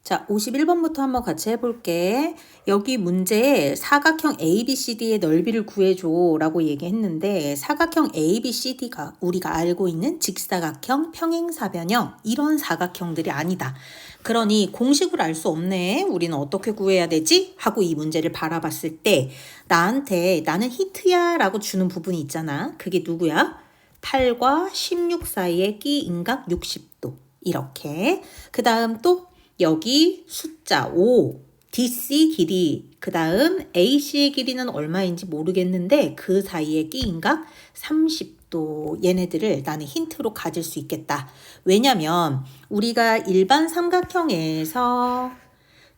자, 51번부터 한번 같이 해볼게. 여기 문제에 사각형 ABCD의 넓이를 구해줘 라고 얘기했는데 사각형 ABCD가 우리가 알고 있는 직사각형, 평행사변형 이런 사각형들이 아니다. 그러니 공식을 알 수 없네. 우리는 어떻게 구해야 되지? 하고 이 문제를 바라봤을 때 나한테 나는 히트야 라고 주는 부분이 있잖아. 그게 누구야? 8과 16 사이의 끼인각 60도 이렇게. 그 다음 또 여기 숫자 5, DC 길이, 그 다음 AC의 길이는 얼마인지 모르겠는데 그 사이의 끼인각 30도 얘네들을 나는 힌트로 가질 수 있겠다. 왜냐면 우리가 일반 삼각형에서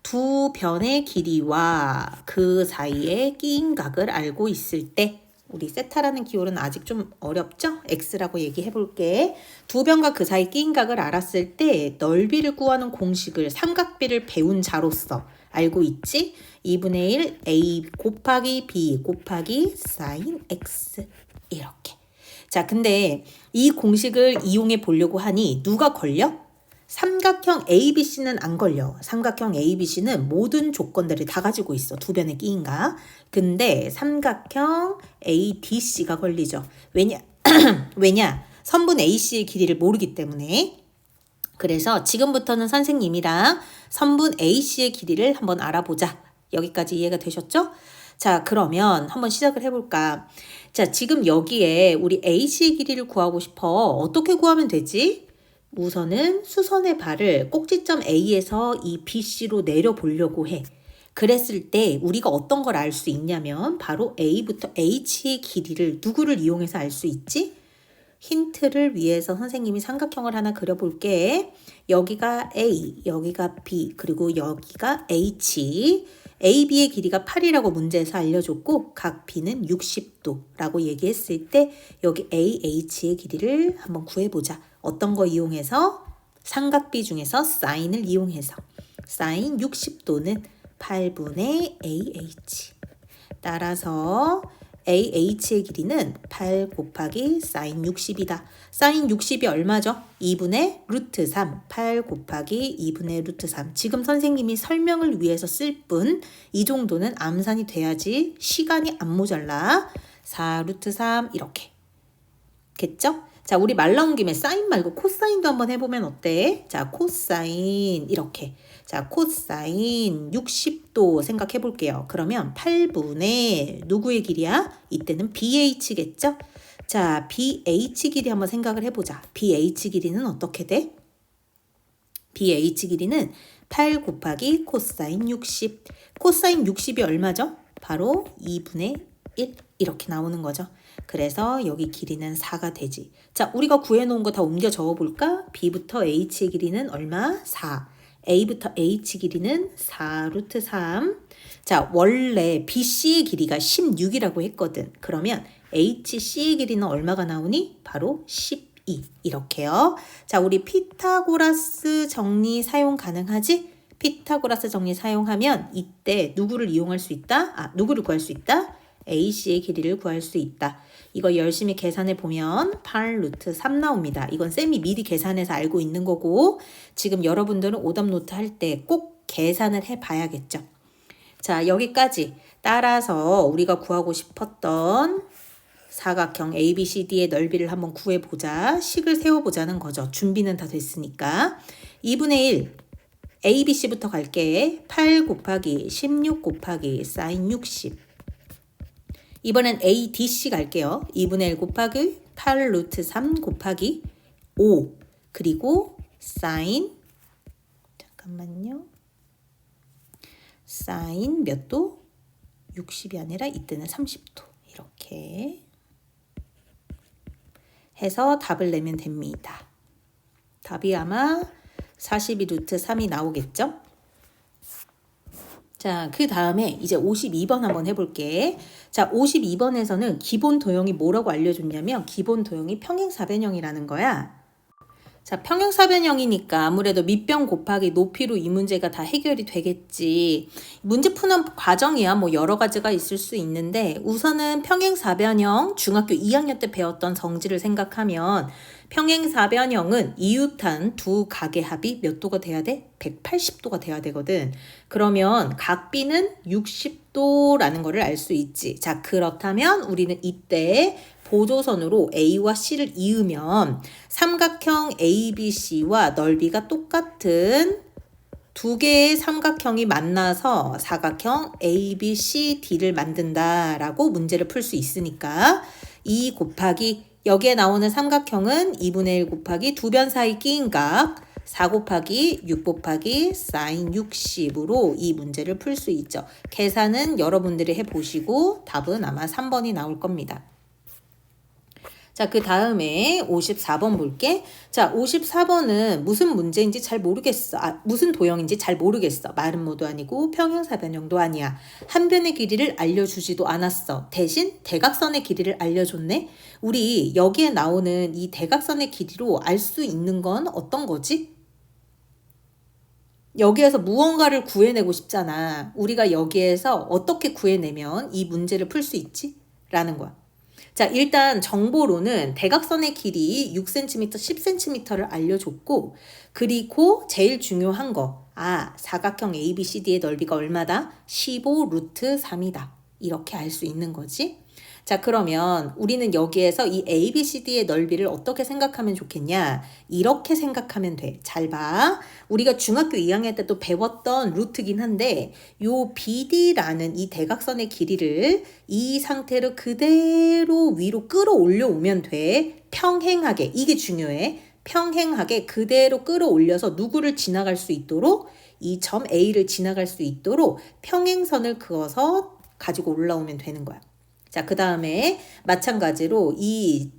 두 변의 길이와 그 사이의 끼인각을 알고 있을 때 우리 세타라는 기호는 아직 좀 어렵죠? X라고 얘기해 볼게. 두 변과 그 사이 끼인각을 알았을 때 넓이를 구하는 공식을 삼각비를 배운 자로서 알고 있지? 2분의 1 A 곱하기 B 곱하기 sin X 이렇게. 자, 근데 이 공식을 이용해 보려고 하니 누가 걸려? 삼각형 ABC는 안 걸려. 삼각형 ABC는 모든 조건들을 다 가지고 있어. 두 변의 끼인각. 근데 삼각형 ADC가 걸리죠. 왜냐? 선분 AC의 길이를 모르기 때문에. 그래서 지금부터는 선생님이랑 선분 AC의 길이를 한번 알아보자. 여기까지 이해가 되셨죠? 자, 그러면 한번 시작을 해볼까? 자, 지금 여기에 우리 AC의 길이를 구하고 싶어. 어떻게 구하면 되지? 우선은 수선의 발을 꼭지점 A에서 이 BC로 내려보려고 해. 그랬을 때 우리가 어떤 걸 알 수 있냐면 바로 A부터 H의 길이를 누구를 이용해서 알 수 있지? 힌트를 위해서 선생님이 삼각형을 하나 그려볼게. 여기가 A, 여기가 B, 그리고 여기가 H. AB의 길이가 8이라고 문제에서 알려줬고 각 B는 60도라고 얘기했을 때 여기 AH의 길이를 한번 구해보자. 어떤 거 이용해서? 삼각비 중에서 사인을 이용해서. 사인 60도는 8분의 AH. 따라서 AH의 길이는 8 곱하기 사인 60이다. 사인 60이 얼마죠? 2분의 루트 3. 8 곱하기 2분의 루트 3. 지금 선생님이 설명을 위해서 쓸 뿐 이 정도는 암산이 돼야지 시간이 안 모자라. 4 루트 3 이렇게. 겠죠? 자, 우리 말 나온 김에 사인 말고 코사인도 한번 해보면 어때? 자, 코사인 이렇게. 자, 코사인 60도 생각해 볼게요. 그러면 8분의 누구의 길이야? 이때는 BH겠죠? 자, BH 길이 한번 생각을 해보자. BH 길이는 어떻게 돼? BH 길이는 8 곱하기 코사인 60. 코사인 60이 얼마죠? 바로 2분의 1 이렇게 나오는 거죠. 그래서 여기 길이는 4가 되지. 자, 우리가 구해놓은 거 다 옮겨 적어볼까? B부터 H의 길이는 얼마? 4. A부터 H 길이는 4 루트 3. 자, 원래 BC의 길이가 16이라고 했거든. 그러면 HC의 길이는 얼마가 나오니? 바로 12. 이렇게요. 자, 우리 피타고라스 정리 사용 가능하지? 피타고라스 정리 사용하면 이때 누구를 이용할 수 있다? 누구를 구할 수 있다? AC의 길이를 구할 수 있다. 이거 열심히 계산해 보면 8 루트 3 나옵니다. 이건 쌤이 미리 계산해서 알고 있는 거고 지금 여러분들은 오답 노트 할 때 꼭 계산을 해 봐야겠죠. 자, 여기까지 따라서 우리가 구하고 싶었던 사각형 ABCD의 넓이를 한번 구해보자. 식을 세워보자는 거죠. 준비는 다 됐으니까. 2분의 1 ABC부터 갈게. 8 곱하기 16 곱하기 사인 60. 이번엔 ADC 갈게요. 2분의 1 곱하기 8 루트 3 곱하기 5 그리고 사인 잠깐만요. 사인 몇 도? 60이 아니라 이때는 30도 이렇게 해서 답을 내면 됩니다. 답이 아마 42 루트 3이 나오겠죠? 자, 그 다음에 이제 52번 한번 해볼게. 자, 52번에서는 기본 도형이 뭐라고 알려줬냐면 기본 도형이 평행사변형이라는 거야. 자, 평행사변형이니까 아무래도 밑변 곱하기 높이로 이 문제가 다 해결이 되겠지. 문제 푸는 과정이야 뭐 여러 가지가 있을 수 있는데 우선은 평행사변형 중학교 2학년 때 배웠던 성질을 생각하면 평행사변형은 이웃한 두 각의 합이 몇 도가 돼야 돼? 180도가 돼야 되거든. 그러면 각 B는 60도라는 거를 알 수 있지. 자, 그렇다면 우리는 이때 보조선으로 A와 C를 이으면 삼각형 ABC와 넓이가 똑같은 두 개의 삼각형이 만나서 사각형 ABCD를 만든다라고 문제를 풀 수 있으니까 2 곱하기 여기에 나오는 삼각형은 2분의 1 곱하기 두 변 사이 끼인 각 4 곱하기 6 곱하기 사인 60으로 이 문제를 풀 수 있죠. 계산은 여러분들이 해보시고 답은 아마 3번이 나올 겁니다. 자, 그 다음에 54번 볼게. 자, 54번은 무슨 문제인지 잘 모르겠어. 무슨 도형인지 잘 모르겠어. 마름모도 아니고 평행사변형도 아니야. 한 변의 길이를 알려주지도 않았어. 대신 대각선의 길이를 알려줬네. 우리 여기에 나오는 이 대각선의 길이로 알 수 있는 건 어떤 거지? 여기에서 무언가를 구해내고 싶잖아. 우리가 여기에서 어떻게 구해내면 이 문제를 풀 수 있지? 라는 거야. 자, 일단 정보로는 대각선의 길이 6cm, 10cm를 알려줬고, 그리고 제일 중요한 거, 사각형 ABCD의 넓이가 얼마다? 15 루트 3이다. 이렇게 알 수 있는 거지. 자, 그러면 우리는 여기에서 이 ABCD의 넓이를 어떻게 생각하면 좋겠냐? 이렇게 생각하면 돼. 잘 봐. 우리가 중학교 2학년 때 또 배웠던 루트긴 한데 요 BD라는 이 대각선의 길이를 이 상태로 그대로 위로 끌어올려 오면 돼. 평행하게. 이게 중요해. 평행하게 그대로 끌어올려서 누구를 지나갈 수 있도록 이 점 A를 지나갈 수 있도록 평행선을 그어서 가지고 올라오면 되는 거야. 자, 그 다음에 마찬가지로 이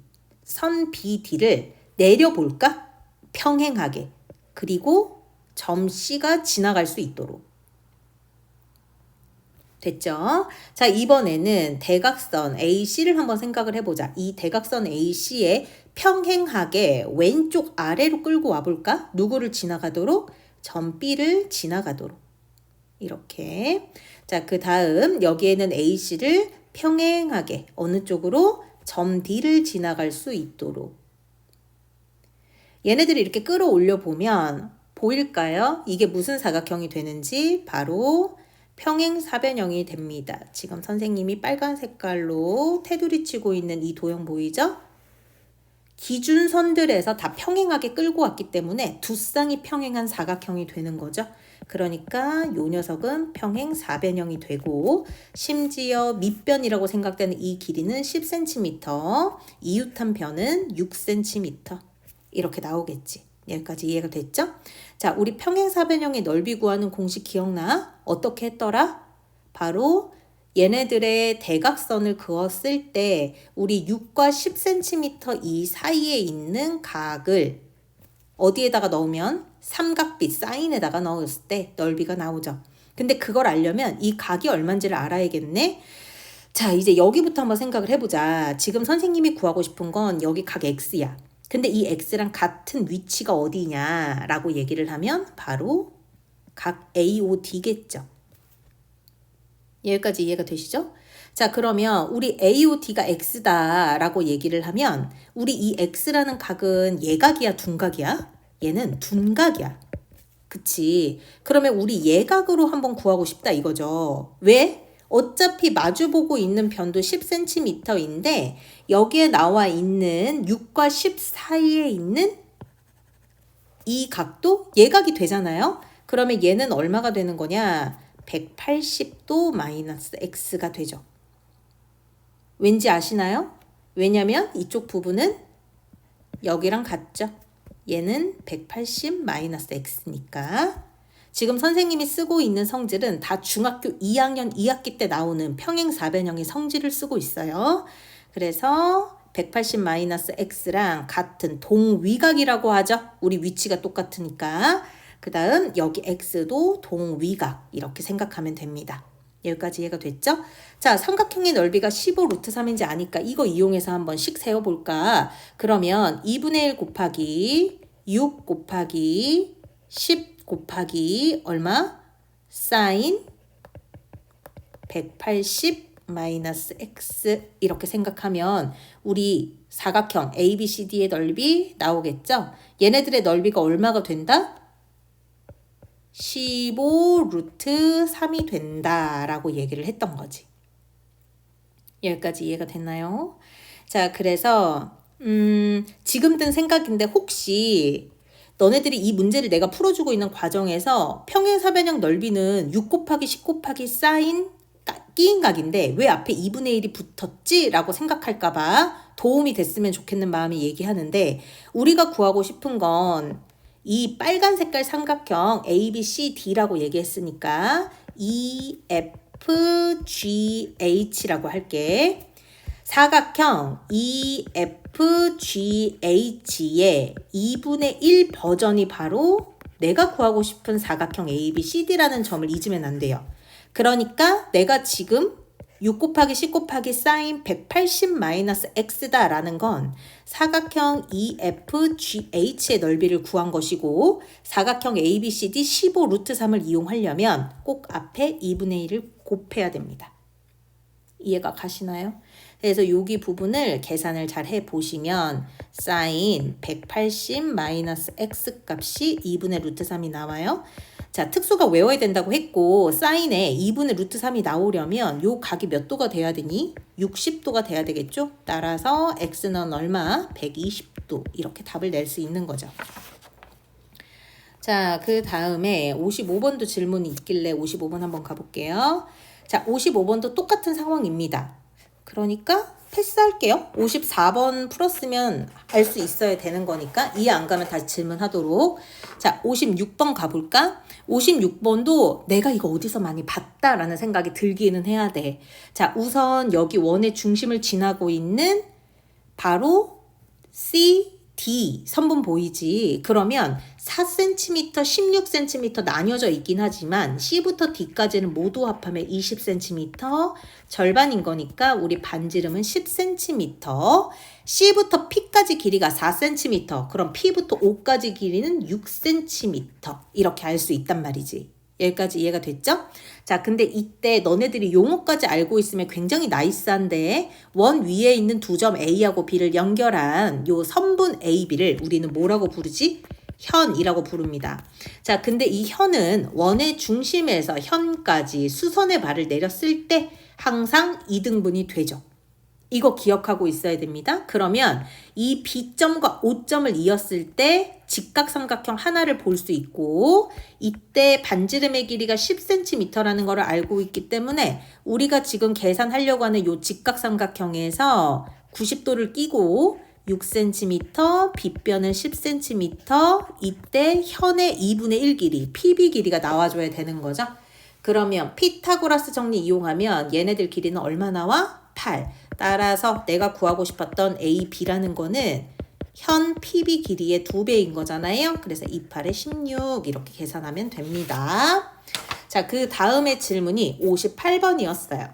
선 BD를 내려볼까? 평행하게. 그리고 점 C가 지나갈 수 있도록. 됐죠? 자, 이번에는 대각선 AC를 한번 생각을 해보자. 이 대각선 AC에 평행하게 왼쪽 아래로 끌고 와볼까? 누구를 지나가도록? 점 B를 지나가도록. 이렇게. 자, 그 다음 여기에는 AC를 평행하게 어느 쪽으로? 점 D를 지나갈 수 있도록. 얘네들이 이렇게 끌어올려 보면 보일까요? 이게 무슨 사각형이 되는지 바로 평행사변형이 됩니다. 지금 선생님이 빨간 색깔로 테두리 치고 있는 이 도형 보이죠? 기준선들에서 다 평행하게 끌고 왔기 때문에 두 쌍이 평행한 사각형이 되는 거죠. 그러니까 요 녀석은 평행사변형이 되고 심지어 밑변이라고 생각되는 이 길이는 10cm, 이웃한 변은 6cm 이렇게 나오겠지. 여기까지 이해가 됐죠? 자, 우리 평행사변형의 넓이 구하는 공식 기억나? 어떻게 했더라? 바로 얘네들의 대각선을 그었을 때 우리 6과 10cm 이 사이에 있는 각을 어디에다가 넣으면 삼각비 사인에다가 넣었을 때 넓이가 나오죠. 근데 그걸 알려면 이 각이 얼마인지를 알아야겠네. 자, 이제 여기부터 한번 생각을 해보자. 지금 선생님이 구하고 싶은 건 여기 각 X야. 근데 이 X랑 같은 위치가 어디냐라고 얘기를 하면 바로 각 AOD겠죠. 여기까지 이해가 되시죠? 자, 그러면 우리 AOD가 X다라고 얘기를 하면 우리 이 X라는 각은 예각이야, 둔각이야? 얘는 둔각이야. 그치? 그러면 우리 예각으로 한번 구하고 싶다 이거죠. 왜? 어차피 마주보고 있는 변도 10cm인데 여기에 나와 있는 6과 10 사이에 있는 이 각도 예각이 되잖아요. 그러면 얘는 얼마가 되는 거냐? 180도 마이너스 X가 되죠. 왠지 아시나요? 왜냐면 이쪽 부분은 여기랑 같죠. 얘는 180 마이너스 X니까. 지금 선생님이 쓰고 있는 성질은 다 중학교 2학년 2학기 때 나오는 평행사변형의 성질을 쓰고 있어요. 그래서 180 마이너스 X랑 같은 동위각이라고 하죠. 우리 위치가 똑같으니까. 그 다음 여기 X도 동위각 이렇게 생각하면 됩니다. 여기까지 이해가 됐죠? 자, 삼각형의 넓이가 15 루트 3인지 아니까 이거 이용해서 한번 씩 세워볼까? 그러면 2분의 1 곱하기 6 곱하기 10 곱하기 얼마? 사인 180 마이너스 X 이렇게 생각하면 우리 사각형 ABCD의 넓이 나오겠죠? 얘네들의 넓이가 얼마가 된다? 15 루트 3이 된다라고 얘기를 했던 거지. 여기까지 이해가 됐나요? 자, 그래서 지금 든 생각인데 혹시 너네들이 이 문제를 내가 풀어주고 있는 과정에서 평행사변형 넓이는 6 곱하기 10 곱하기 사인 끼인 각인데 왜 앞에 2분의 1이 붙었지? 라고 생각할까봐 도움이 됐으면 좋겠는 마음이 얘기하는데 우리가 구하고 싶은 건 이 빨간 색깔 삼각형 ABCD라고 얘기했으니까 EFGH라고 할게. 사각형 EFGH의 2분의 1 버전이 바로 내가 구하고 싶은 사각형 ABCD라는 점을 잊으면 안 돼요. 그러니까 내가 지금 6 곱하기 10 곱하기 사인 180 마이너스 x다라는 건 사각형 EFGH의 넓이를 구한 것이고 사각형 ABCD 15 루트 3을 이용하려면 꼭 앞에 2분의 1을 곱해야 됩니다. 이해가 가시나요? 그래서 여기 부분을 계산을 잘 해보시면 사인 180 마이너스 x 값이 2분의 루트 3이 나와요. 자, 특수가 외워야 된다고 했고 사인에 2분의 루트 3이 나오려면 요 각이 몇 도가 돼야 되니? 60도가 돼야 되겠죠? 따라서 x는 얼마? 120도 이렇게 답을 낼 수 있는 거죠. 자, 그 다음에 55번도 질문이 있길래 55번 한번 가볼게요. 자, 55번도 똑같은 상황입니다. 그러니까 패스할게요. 54번 풀었으면 알 수 있어야 되는 거니까 이해 안 가면 다시 질문하도록. 자, 56번 가볼까? 56번도 내가 이거 어디서 많이 봤다라는 생각이 들기는 해야 돼. 자, 우선 여기 원의 중심을 지나고 있는 바로 D 선분 보이지? 그러면 4cm, 16cm 나뉘어져 있긴 하지만 C부터 D까지는 모두 합하면 20cm, 절반인 거니까 우리 반지름은 10cm, C부터 P까지 길이가 4cm, 그럼 P부터 O까지 길이는 6cm 이렇게 알 수 있단 말이지. 여기까지 이해가 됐죠? 자, 근데 이때 너네들이 용어까지 알고 있으면 굉장히 나이스한데 원 위에 있는 두 점 A하고 B를 연결한 요 선분 AB를 우리는 뭐라고 부르지? 현이라고 부릅니다. 자, 근데 이 현은 원의 중심에서 현까지 수선의 발을 내렸을 때 항상 2등분이 되죠. 이거 기억하고 있어야 됩니다. 그러면 이 B점과 O점을 이었을 때 직각삼각형 하나를 볼 수 있고 이때 반지름의 길이가 10cm라는 걸 알고 있기 때문에 우리가 지금 계산하려고 하는 이 직각삼각형에서 90도를 끼고 6cm, 빗변은 10cm, 이때 현의 2분의 1 길이, PB 길이가 나와줘야 되는 거죠. 그러면 피타고라스 정리 이용하면 얘네들 길이는 얼마 나와? 8. 따라서 내가 구하고 싶었던 AB라는 거는 현 PB 길이의 2배인 거잖아요. 그래서 28에 16 이렇게 계산하면 됩니다. 자, 그 다음에 질문이 58번이었어요.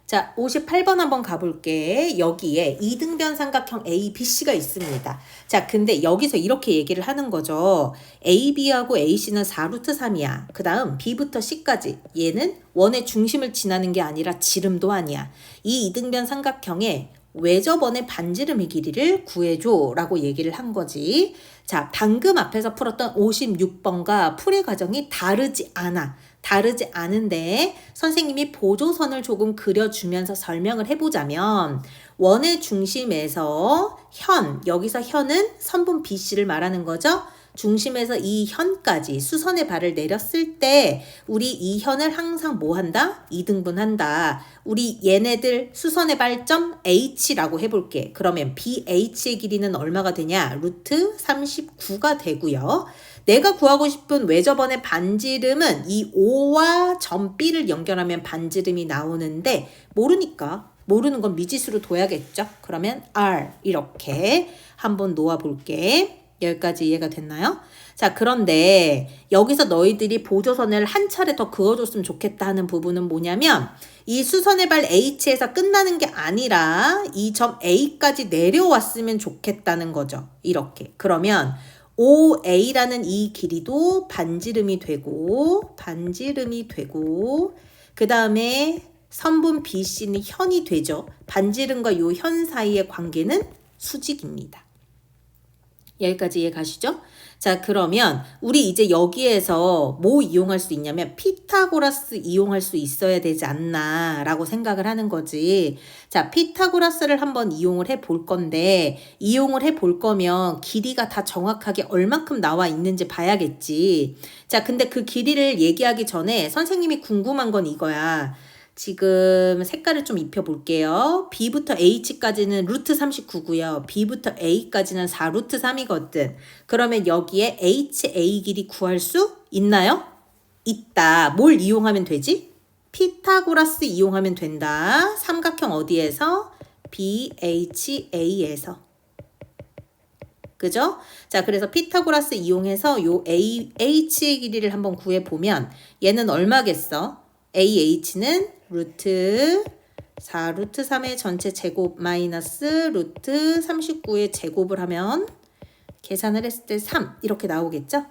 자, 58번 한번 가볼게. 여기에 이등변 삼각형 ABC가 있습니다. 자, 근데 여기서 이렇게 얘기를 하는 거죠. AB하고 AC는 4루트 3이야. 그 다음 B부터 C까지. 얘는 원의 중심을 지나는 게 아니라 지름도 아니야. 이 이등변 삼각형의 외접원의 반지름의 길이를 구해줘 라고 얘기를 한 거지. 자, 방금 앞에서 풀었던 56번과 풀이 과정이 다르지 않아. 다르지 않은데 선생님이 보조선을 조금 그려주면서 설명을 해보자면 원의 중심에서 여기서 현은 선분 BC를 말하는 거죠. 중심에서 이 현까지 수선의 발을 내렸을 때 우리 이 현을 항상 뭐 한다? 2등분한다. 우리 얘네들 수선의 발점 H라고 해볼게. 그러면 BH의 길이는 얼마가 되냐? 루트 39가 되고요. 내가 구하고 싶은 외접원의 반지름은 이 O와 점 B를 연결하면 반지름이 나오는데 모르는 건 미지수로 둬야겠죠. 그러면 R 이렇게 한번 놓아볼게. 여기까지 이해가 됐나요? 자, 그런데 여기서 너희들이 보조선을 한 차례 더 그어줬으면 좋겠다 하는 부분은 뭐냐면 이 수선의 발 H에서 끝나는 게 아니라 이 점 A까지 내려왔으면 좋겠다는 거죠. 이렇게. 그러면 OA라는 이 길이도 반지름이 되고 그 다음에 선분 BC는 현이 되죠. 반지름과 요 현 사이의 관계는 수직입니다. 여기까지 이해 가시죠? 자, 그러면 우리 이제 여기에서 뭐 이용할 수 있냐면 피타고라스 이용할 수 있어야 되지 않나 라고 생각을 하는 거지. 자, 피타고라스를 한번 이용을 해 볼 건데 이용을 해 볼 거면 길이가 다 정확하게 얼만큼 나와 있는지 봐야겠지. 자, 근데 그 길이를 얘기하기 전에 선생님이 궁금한 건 이거야. 지금 색깔을 좀 입혀볼게요. B부터 H까지는 루트 39고요. B부터 A까지는 4 루트 3이거든. 그러면 여기에 HA 길이 구할 수 있나요? 있다. 뭘 이용하면 되지? 피타고라스 이용하면 된다. 삼각형 어디에서? BHA에서. 그죠? 자, 그래서 피타고라스 이용해서 요 H의 길이를 한번 구해보면 얘는 얼마겠어? AH는 루트 4 루트 3의 전체 제곱 마이너스 루트 39의 제곱을 하면 계산을 했을 때 3 이렇게 나오겠죠?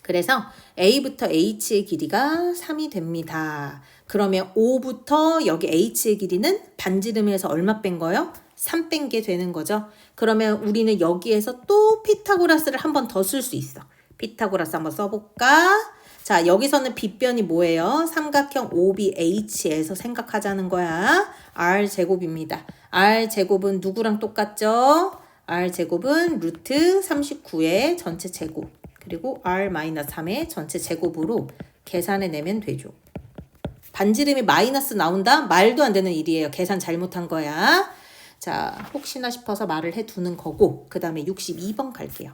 그래서 A부터 H의 길이가 3이 됩니다. 그러면 O부터 여기 H의 길이는 반지름에서 얼마 뺀 거요? 3 뺀 게 되는 거죠. 그러면 우리는 여기에서 또 피타고라스를 한 번 더 쓸 수 있어. 피타고라스 한번 써볼까? 자, 여기서는 빗변이 뭐예요? 삼각형 OBH에서 생각하자는 거야. R제곱입니다. R제곱은 누구랑 똑같죠? R제곱은 루트 39의 전체 제곱 그리고 R-3의 전체 제곱으로 계산해내면 되죠. 반지름이 마이너스 나온다? 말도 안 되는 일이에요. 계산 잘못한 거야. 자, 혹시나 싶어서 말을 해두는 거고 그 다음에 62번 갈게요.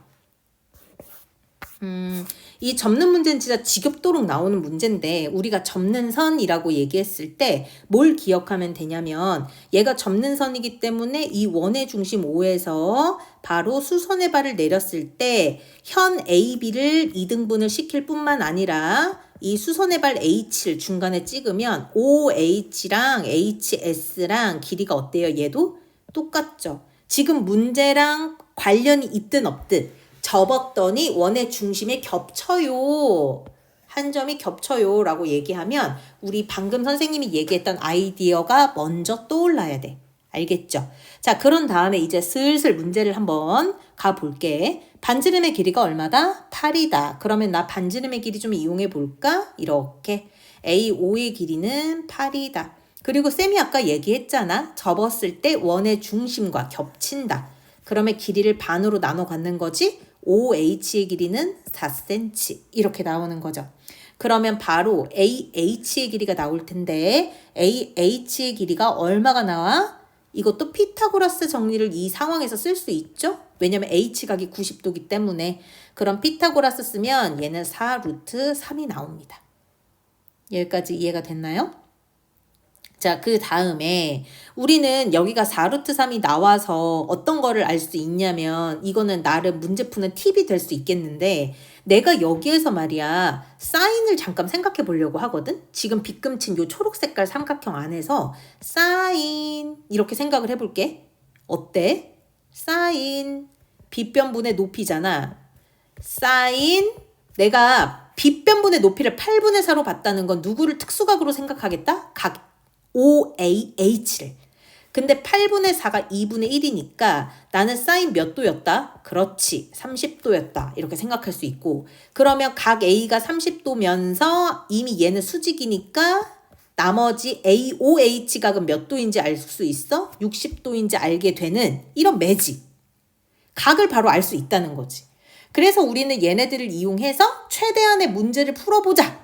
이 접는 문제는 진짜 지겹도록 나오는 문제인데 우리가 접는 선이라고 얘기했을 때 뭘 기억하면 되냐면 얘가 접는 선이기 때문에 이 원의 중심 O에서 바로 수선의 발을 내렸을 때 현 AB를 2등분을 시킬 뿐만 아니라 이 수선의 발 H를 중간에 찍으면 OH랑 HS랑 길이가 어때요? 얘도 똑같죠. 지금 문제랑 관련이 있든 없든 접었더니 원의 중심에 겹쳐요. 한 점이 겹쳐요 라고 얘기하면 우리 방금 선생님이 얘기했던 아이디어가 먼저 떠올라야 돼. 알겠죠? 자, 그런 다음에 이제 슬슬 문제를 한번 가볼게. 반지름의 길이가 얼마다? 8이다. 그러면 나 반지름의 길이 좀 이용해 볼까? 이렇게. A5의 길이는 8이다. 그리고 쌤이 아까 얘기했잖아. 접었을 때 원의 중심과 겹친다. 그러면 길이를 반으로 나눠 갖는 거지. OH의 길이는 4cm 이렇게 나오는 거죠. 그러면 바로 AH의 길이가 나올 텐데 AH의 길이가 얼마가 나와? 이것도 피타고라스 정리를 이 상황에서 쓸 수 있죠? 왜냐면 H각이 90도기 때문에. 그럼 피타고라스 쓰면 얘는 4 루트 3이 나옵니다. 여기까지 이해가 됐나요? 자, 그 다음에 우리는 여기가 4루트 3이 나와서 어떤 거를 알 수 있냐면 이거는 나름 문제 푸는 팁이 될 수 있겠는데 내가 여기에서 말이야 사인을 잠깐 생각해 보려고 하거든. 지금 빗금친 요 초록 색깔 삼각형 안에서 사인 이렇게 생각을 해볼게. 어때? 사인 빗변분의 높이잖아. 사인 내가 빗변분의 높이를 8분의 4로 봤다는 건 누구를 특수각으로 생각하겠다? 각 OAH를. 근데 8분의 4가 2분의 1이니까 나는 사인 몇 도였다? 그렇지. 30도였다. 이렇게 생각할 수 있고 그러면 각 A가 30도면서 이미 얘는 수직이니까 나머지 AOH 각은 몇 도인지 알 수 있어? 60도인지 알게 되는 이런 매직. 각을 바로 알 수 있다는 거지. 그래서 우리는 얘네들을 이용해서 최대한의 문제를 풀어보자.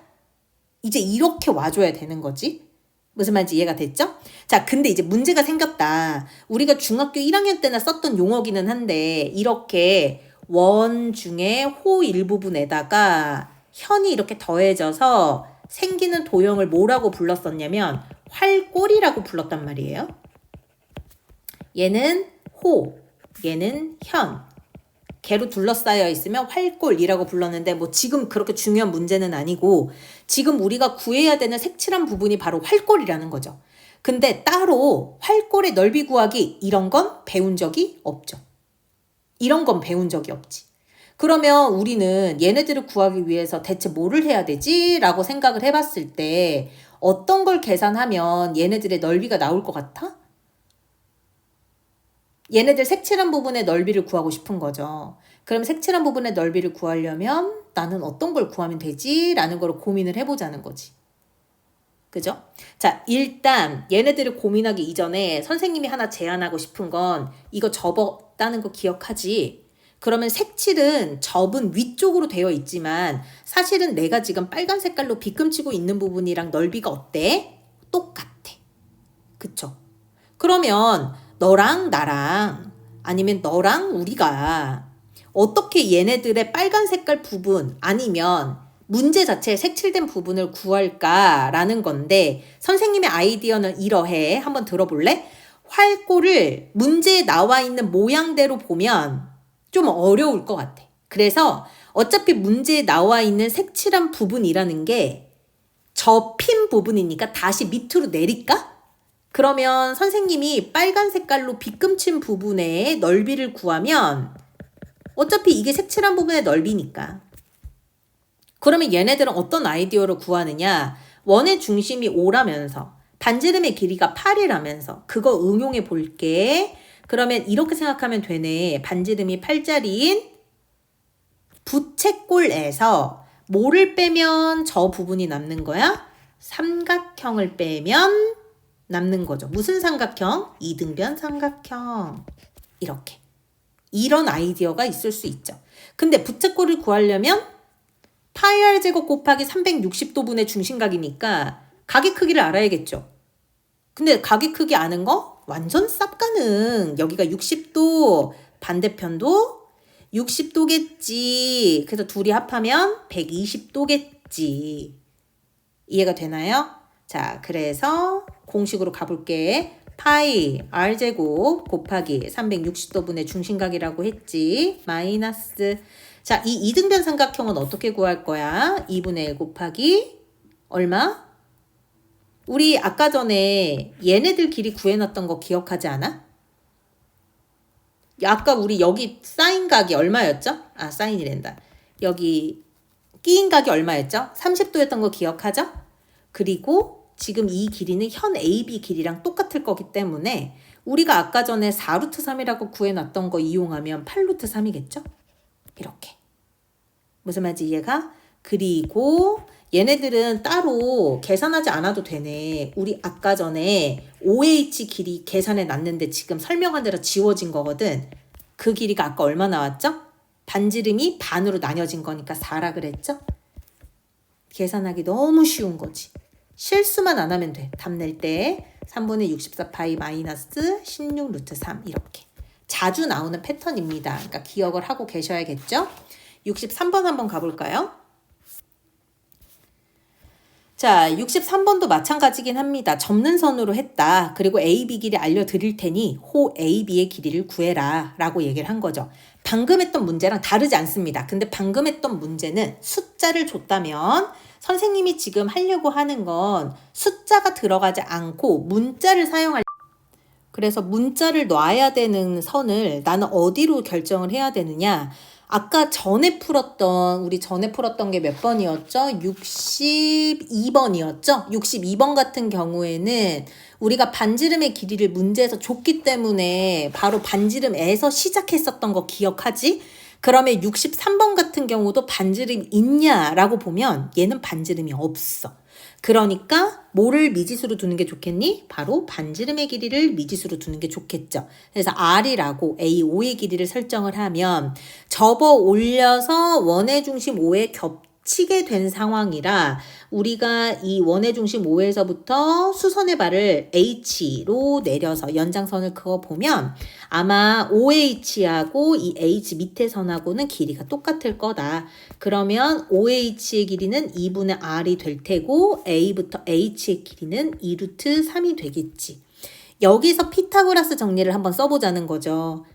이제 이렇게 와줘야 되는 거지. 무슨 말인지 이해가 됐죠? 자, 근데 이제 문제가 생겼다. 우리가 중학교 1학년 때나 썼던 용어기는 한데 이렇게 원 중에 호 일부분에다가 현이 이렇게 더해져서 생기는 도형을 뭐라고 불렀었냐면 활골이라고 불렀단 말이에요. 얘는 호, 얘는 현. 개로 둘러싸여 있으면 활골이라고 불렀는데 뭐 지금 그렇게 중요한 문제는 아니고 지금 우리가 구해야 되는 색칠한 부분이 바로 활골이라는 거죠. 근데 따로 활골의 넓이 구하기 이런 건 배운 적이 없죠. 이런 건 배운 적이 없지. 그러면 우리는 얘네들을 구하기 위해서 대체 뭐를 해야 되지? 라고 생각을 해봤을 때 어떤 걸 계산하면 얘네들의 넓이가 나올 것 같아? 얘네들 색칠한 부분의 넓이를 구하고 싶은 거죠. 그럼 색칠한 부분의 넓이를 구하려면 나는 어떤 걸 구하면 되지? 라는 걸 고민을 해보자는 거지. 그죠? 자, 일단 얘네들을 고민하기 이전에 선생님이 하나 제안하고 싶은 건 이거 접었다는 거 기억하지? 그러면 색칠은 접은 위쪽으로 되어 있지만 사실은 내가 지금 빨간 색깔로 빗금치고 있는 부분이랑 넓이가 어때? 똑같아. 그쵸? 그러면 너랑 나랑 아니면 너랑 우리가 어떻게 얘네들의 빨간 색깔 부분 아니면 문제 자체에 색칠된 부분을 구할까라는 건데 선생님의 아이디어는 이러해. 한번 들어볼래? 활골을 문제에 나와 있는 모양대로 보면 좀 어려울 것 같아. 그래서 어차피 문제에 나와 있는 색칠한 부분이라는 게 접힌 부분이니까 다시 밑으로 내릴까? 그러면 선생님이 빨간 색깔로 빗금친 부분의 넓이를 구하면 어차피 이게 색칠한 부분의 넓이니까. 그러면 얘네들은 어떤 아이디어로 구하느냐? 원의 중심이 5라면서 반지름의 길이가 8이라면서 그거 응용해 볼게. 그러면 이렇게 생각하면 되네. 반지름이 8짜리인 부채꼴에서 뭐를 빼면 저 부분이 남는 거야? 삼각형을 빼면 남는 거죠. 무슨 삼각형? 이등변 삼각형. 이렇게. 이런 아이디어가 있을 수 있죠. 근데 부채꼴을 구하려면 파이 r 제곱 곱하기 360도분의 중심각이니까 각의 크기를 알아야겠죠. 근데 각의 크기 아는 거 완전 쌉가능. 여기가 60도, 반대편도 60도겠지. 그래서 둘이 합하면 120도겠지. 이해가 되나요? 자, 그래서 공식으로 가볼게. 파이 r제곱 곱하기 360도분의 중심각이라고 했지. 마이너스. 자, 이 이등변 삼각형은 어떻게 구할 거야? 2분의 1 곱하기 얼마? 우리 아까 전에 얘네들 길이 구해놨던 거 기억하지 않아? 아까 우리 여기 사인각이 얼마였죠? 아, 사인이란다. 여기 끼인 각이 얼마였죠? 30도였던 거 기억하죠? 그리고 지금 이 길이는 현 AB 길이랑 똑같을 거기 때문에 우리가 아까 전에 4루트 3이라고 구해놨던 거 이용하면 8루트 3이겠죠? 이렇게. 무슨 말인지 이해가? 그리고 얘네들은 따로 계산하지 않아도 되네. 우리 아까 전에 OH 길이 계산해 놨는데 지금 설명한 대로 지워진 거거든. 그 길이가 아까 얼마 나왔죠? 반지름이 반으로 나뉘어진 거니까 4라 그랬죠? 계산하기 너무 쉬운 거지. 실수만 안 하면 돼. 답 낼 때 3분의 64 파이 마이너스 16 루트 3 이렇게. 자주 나오는 패턴입니다. 그러니까 기억을 하고 계셔야겠죠? 63번 한번 가볼까요? 자, 63번도 마찬가지긴 합니다. 접는 선으로 했다. 그리고 AB 길이 알려드릴 테니 호 AB의 길이를 구해라 라고 얘기를 한 거죠. 방금 했던 문제랑 다르지 않습니다. 근데 방금 했던 문제는 숫자를 줬다면 선생님이 지금 하려고 하는 건 숫자가 들어가지 않고 문자를 사용할 그래서 문자를 놔야 되는 선을 나는 어디로 결정을 해야 되느냐. 아까 우리 전에 풀었던 게 몇 번이었죠? 62번이었죠? 62번 같은 경우에는 우리가 반지름의 길이를 문제에서 줬기 때문에 바로 반지름에서 시작했었던 거 기억하지? 그러면 63번 같은 경우도 반지름이 있냐라고 보면 얘는 반지름이 없어. 그러니까 뭐를 미지수로 두는 게 좋겠니? 바로 반지름의 길이를 미지수로 두는 게 좋겠죠. 그래서 R이라고 A5의 길이를 설정을 하면 접어 올려서 원의 중심 5에 겹치게 된 상황이라 우리가 이 원의 중심 5에서부터 수선의 발을 H로 내려서 연장선을 그어보면 아마 OH하고 이 H 밑에 선하고는 길이가 똑같을 거다. 그러면 OH의 길이는 2분의 R이 될 테고 A부터 H의 길이는 2루트 3이 되겠지. 여기서 피타고라스 정리를 한번 써보자는 거죠.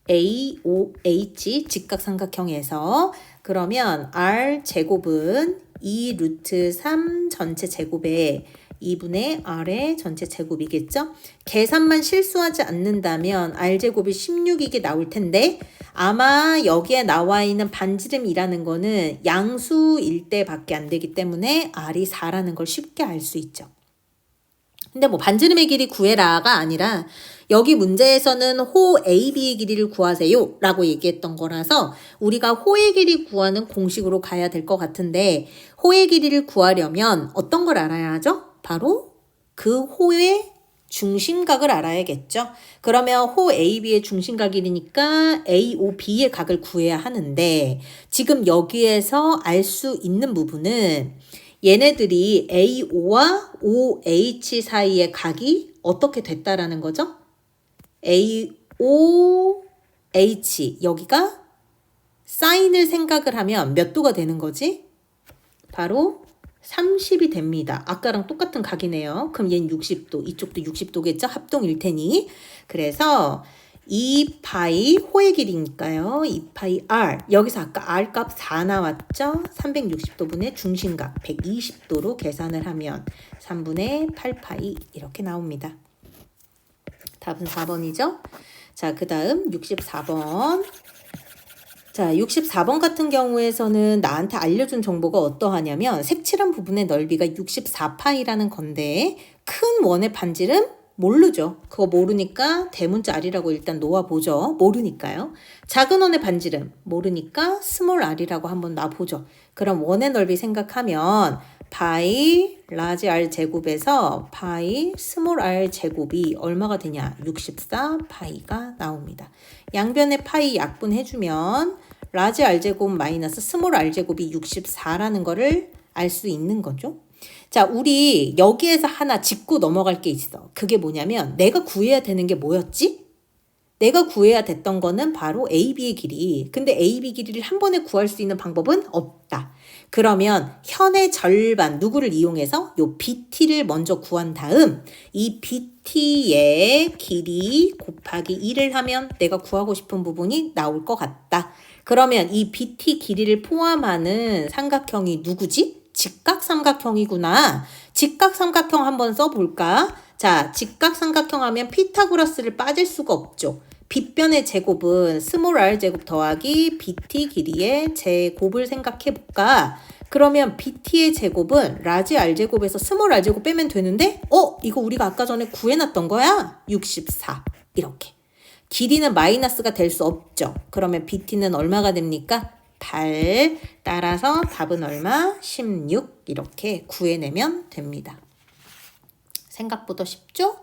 AOH 직각삼각형에서 그러면 R 제곱은 2루트 3 전체 제곱에 2분의 R의 전체 제곱이겠죠? 계산만 실수하지 않는다면 R제곱이 16이게 나올 텐데 아마 여기에 나와 있는 반지름이라는 거는 양수일 때밖에 안 되기 때문에 R이 4라는 걸 쉽게 알 수 있죠. 근데 뭐 반지름의 길이 구해라가 아니라 여기 문제에서는 호 AB의 길이를 구하세요 라고 얘기했던 거라서 우리가 호의 길이 구하는 공식으로 가야 될 것 같은데 호의 길이를 구하려면 어떤 걸 알아야 하죠? 바로 그 호의 중심각을 알아야겠죠. 그러면 호 AB의 중심각이니까 AOB의 각을 구해야 하는데 지금 여기에서 알 수 있는 부분은 얘네들이 AO와 OH 사이의 각이 어떻게 됐다라는 거죠? AOH 여기가 사인을 생각을 하면 몇 도가 되는 거지? 바로 30이 됩니다. 아까랑 똑같은 각이네요. 그럼 얘는 60도, 이쪽도 60도겠죠? 합동일 테니. 그래서 2파이 호의 길이니까요. 2파이 R. 여기서 아까 R 값 4 나왔죠? 360도분의 중심각 120도로 계산을 하면 3분의 8파이 이렇게 나옵니다. 답은 4번이죠? 자, 그 다음 64번. 자, 64번 같은 경우에서는 나한테 알려준 정보가 어떠하냐면 색칠한 부분의 넓이가 64파이라는 건데 큰 원의 반지름 모르죠. 그거 모르니까 대문자 r이라고 일단 놓아보죠. 모르니까요. 작은 원의 반지름 모르니까 스몰 r이라고 한번 놔보죠. 그럼 원의 넓이 생각하면 파이 라지 r 제곱에서 파이 스몰 r 제곱이 얼마가 되냐? 64파이가 나옵니다. 양변의 파이 약분해주면 라지 r 제곱 마이너스 스몰 r 제곱이 64라는 거를 알 수 있는 거죠. 자, 우리 여기에서 하나 짚고 넘어갈 게 있어. 그게 뭐냐면 내가 구해야 되는 게 뭐였지? 내가 구해야 됐던 거는 바로 AB의 길이. 근데 AB 길이를 한 번에 구할 수 있는 방법은 없다. 그러면 현의 절반 누구를 이용해서 요 BT를 먼저 구한 다음 이 BT의 길이 곱하기 2를 하면 내가 구하고 싶은 부분이 나올 것 같다. 그러면 이 BT 길이를 포함하는 삼각형이 누구지? 직각삼각형이구나. 직각삼각형 한번 써볼까? 자, 직각삼각형 하면 피타고라스를 빠질 수가 없죠. 빗변의 제곱은 스몰 r 제곱 더하기 BT 길이의 제곱을 생각해 볼까? 그러면 BT의 제곱은 라지 r 제곱에서 스몰 r 제곱 빼면 되는데 이거 우리가 아까 전에 구해놨던 거야? 64 이렇게. 길이는 마이너스가 될 수 없죠. 그러면 BT는 얼마가 됩니까? 8. 따라서 답은 얼마? 16 이렇게 구해내면 됩니다. 생각보다 쉽죠?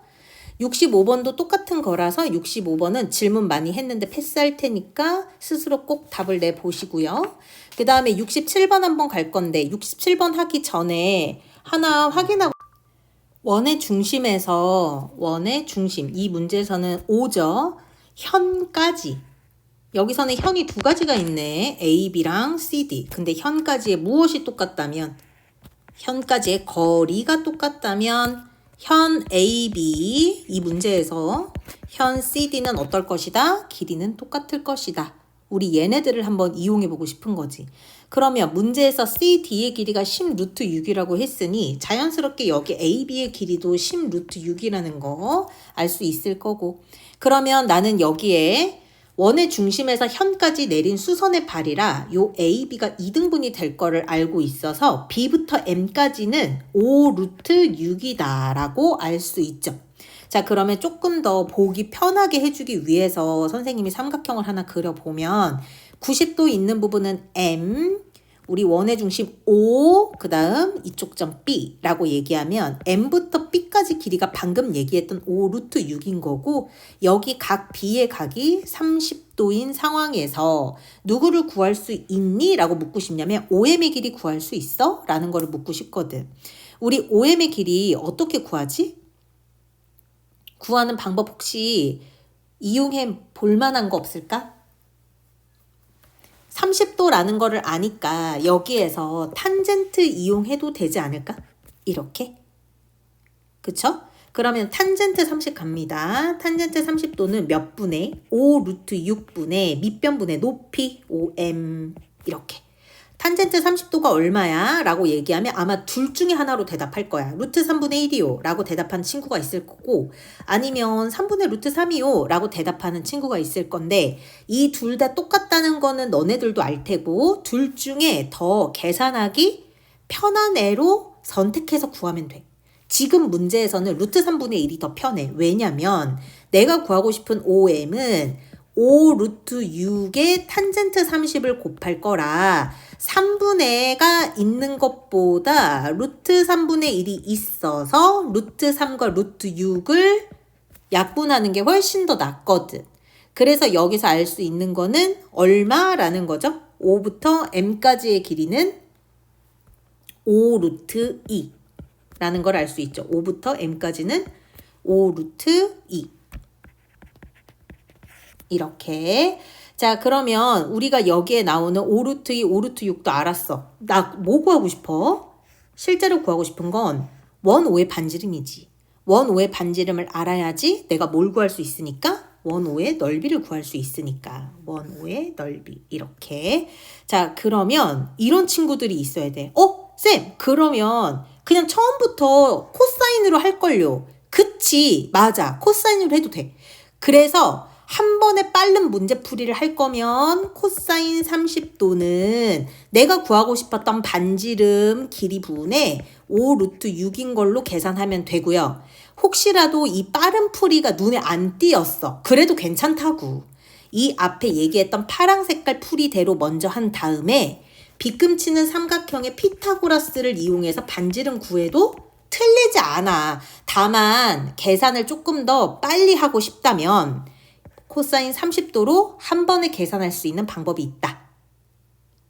65번도 똑같은 거라서 65번은 질문 많이 했는데 패스할 테니까 스스로 꼭 답을 내보시고요. 그 다음에 67번 한번 갈 건데 67번 하기 전에 하나 확인하고 원의 중심에서 원의 중심 이 문제에서는 O죠. 현까지 여기서는 현이 두 가지가 있네. A, B랑 C, D. 근데 현까지의 무엇이 똑같다면 현까지의 거리가 똑같다면 현 A, B 이 문제에서 현 C, D는 어떨 것이다? 길이는 똑같을 것이다. 우리 얘네들을 한번 이용해 보고 싶은 거지. 그러면 문제에서 C, D의 길이가 10 루트 6이라고 했으니 자연스럽게 여기 A, B의 길이도 10 루트 6이라는 거 알 수 있을 거고. 그러면 나는 여기에 원의 중심에서 현까지 내린 수선의 발이라 요 AB가 2등분이 될 거를 알고 있어서 B부터 M까지는 5 루트 6이다 라고 알 수 있죠. 자, 그러면 조금 더 보기 편하게 해주기 위해서 선생님이 삼각형을 하나 그려보면 90도 있는 부분은 M, 우리 원의 중심 O, 그 다음 이쪽 점 B라고 얘기하면 M부터 B까지 길이가 방금 얘기했던 5 루트 6인 거고 여기 각 B의 각이 30도인 상황에서 누구를 구할 수 있니? 라고 묻고 싶냐면 OM의 길이 구할 수 있어? 라는 거를 묻고 싶거든. 우리 OM의 길이 어떻게 구하지? 구하는 방법 혹시 이용해 볼 만한 거 없을까? 30도라는 거를 아니까 여기에서 탄젠트 이용해도 되지 않을까? 이렇게. 그쵸? 그러면 탄젠트 30 갑니다. 탄젠트 30도는 몇 분의? 5 루트 6분의 밑변분의 높이 5m 이렇게. 탄젠트 30도가 얼마야? 라고 얘기하면 아마 둘 중에 하나로 대답할 거야. 루트 3분의 1이요 라고 대답한 친구가 있을 거고 아니면 3분의 루트 3이요 라고 대답하는 친구가 있을 건데 이 둘 다 똑같다는 거는 너네들도 알 테고 둘 중에 더 계산하기 편한 애로 선택해서 구하면 돼. 지금 문제에서는 루트 3분의 1이 더 편해. 왜냐면 내가 구하고 싶은 OM은 5 루트 6의 탄젠트 30을 곱할 거라 3분의가 있는 것보다 루트 3분의 1이 있어서 루트 3과 루트 6을 약분하는 게 훨씬 더 낫거든. 그래서 여기서 알 수 있는 거는 얼마라는 거죠? 5부터 m까지의 길이는 5 루트 2 라는 걸 알 수 있죠. 5부터 m까지는 5 루트 2 이렇게. 자, 그러면 우리가 여기에 나오는 5 루트 2, 5 루트 6도 알았어. 나 뭐 구하고 싶어? 실제로 구하고 싶은 건 원 5의 반지름이지. 원 5의 반지름을 알아야지 내가 뭘 구할 수 있으니까 원 5의 넓이를 구할 수 있으니까 원 5의 넓이 이렇게. 자, 그러면 이런 친구들이 있어야 돼. 쌤, 그러면 그냥 처음부터 코사인으로 할걸요. 그치, 맞아. 코사인으로 해도 돼. 그래서 한 번에 빠른 문제풀이를 할 거면 코사인 30도는 내가 구하고 싶었던 반지름 길이 분의 5 루트 6인 걸로 계산하면 되고요. 혹시라도 이 빠른 풀이가 눈에 안 띄었어. 그래도 괜찮다고. 이 앞에 얘기했던 파랑 색깔 풀이대로 먼저 한 다음에 빗금치는 삼각형의 피타고라스를 이용해서 반지름 구해도 틀리지 않아. 다만 계산을 조금 더 빨리 하고 싶다면 코사인 30도로 한 번에 계산할 수 있는 방법이 있다.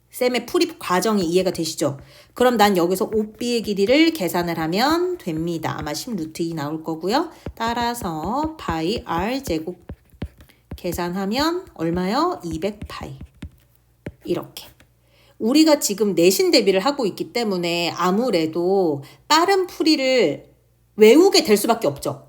쌤의 풀이 과정이 이해가 되시죠? 그럼 난 여기서 OB의 길이를 계산을 하면 됩니다. 아마 10 루트 2 나올 거고요. 따라서 파이 R 제곱 계산하면 얼마요? 200 파이. 이렇게. 우리가 지금 내신 대비를 하고 있기 때문에 아무래도 빠른 풀이를 외우게 될 수밖에 없죠.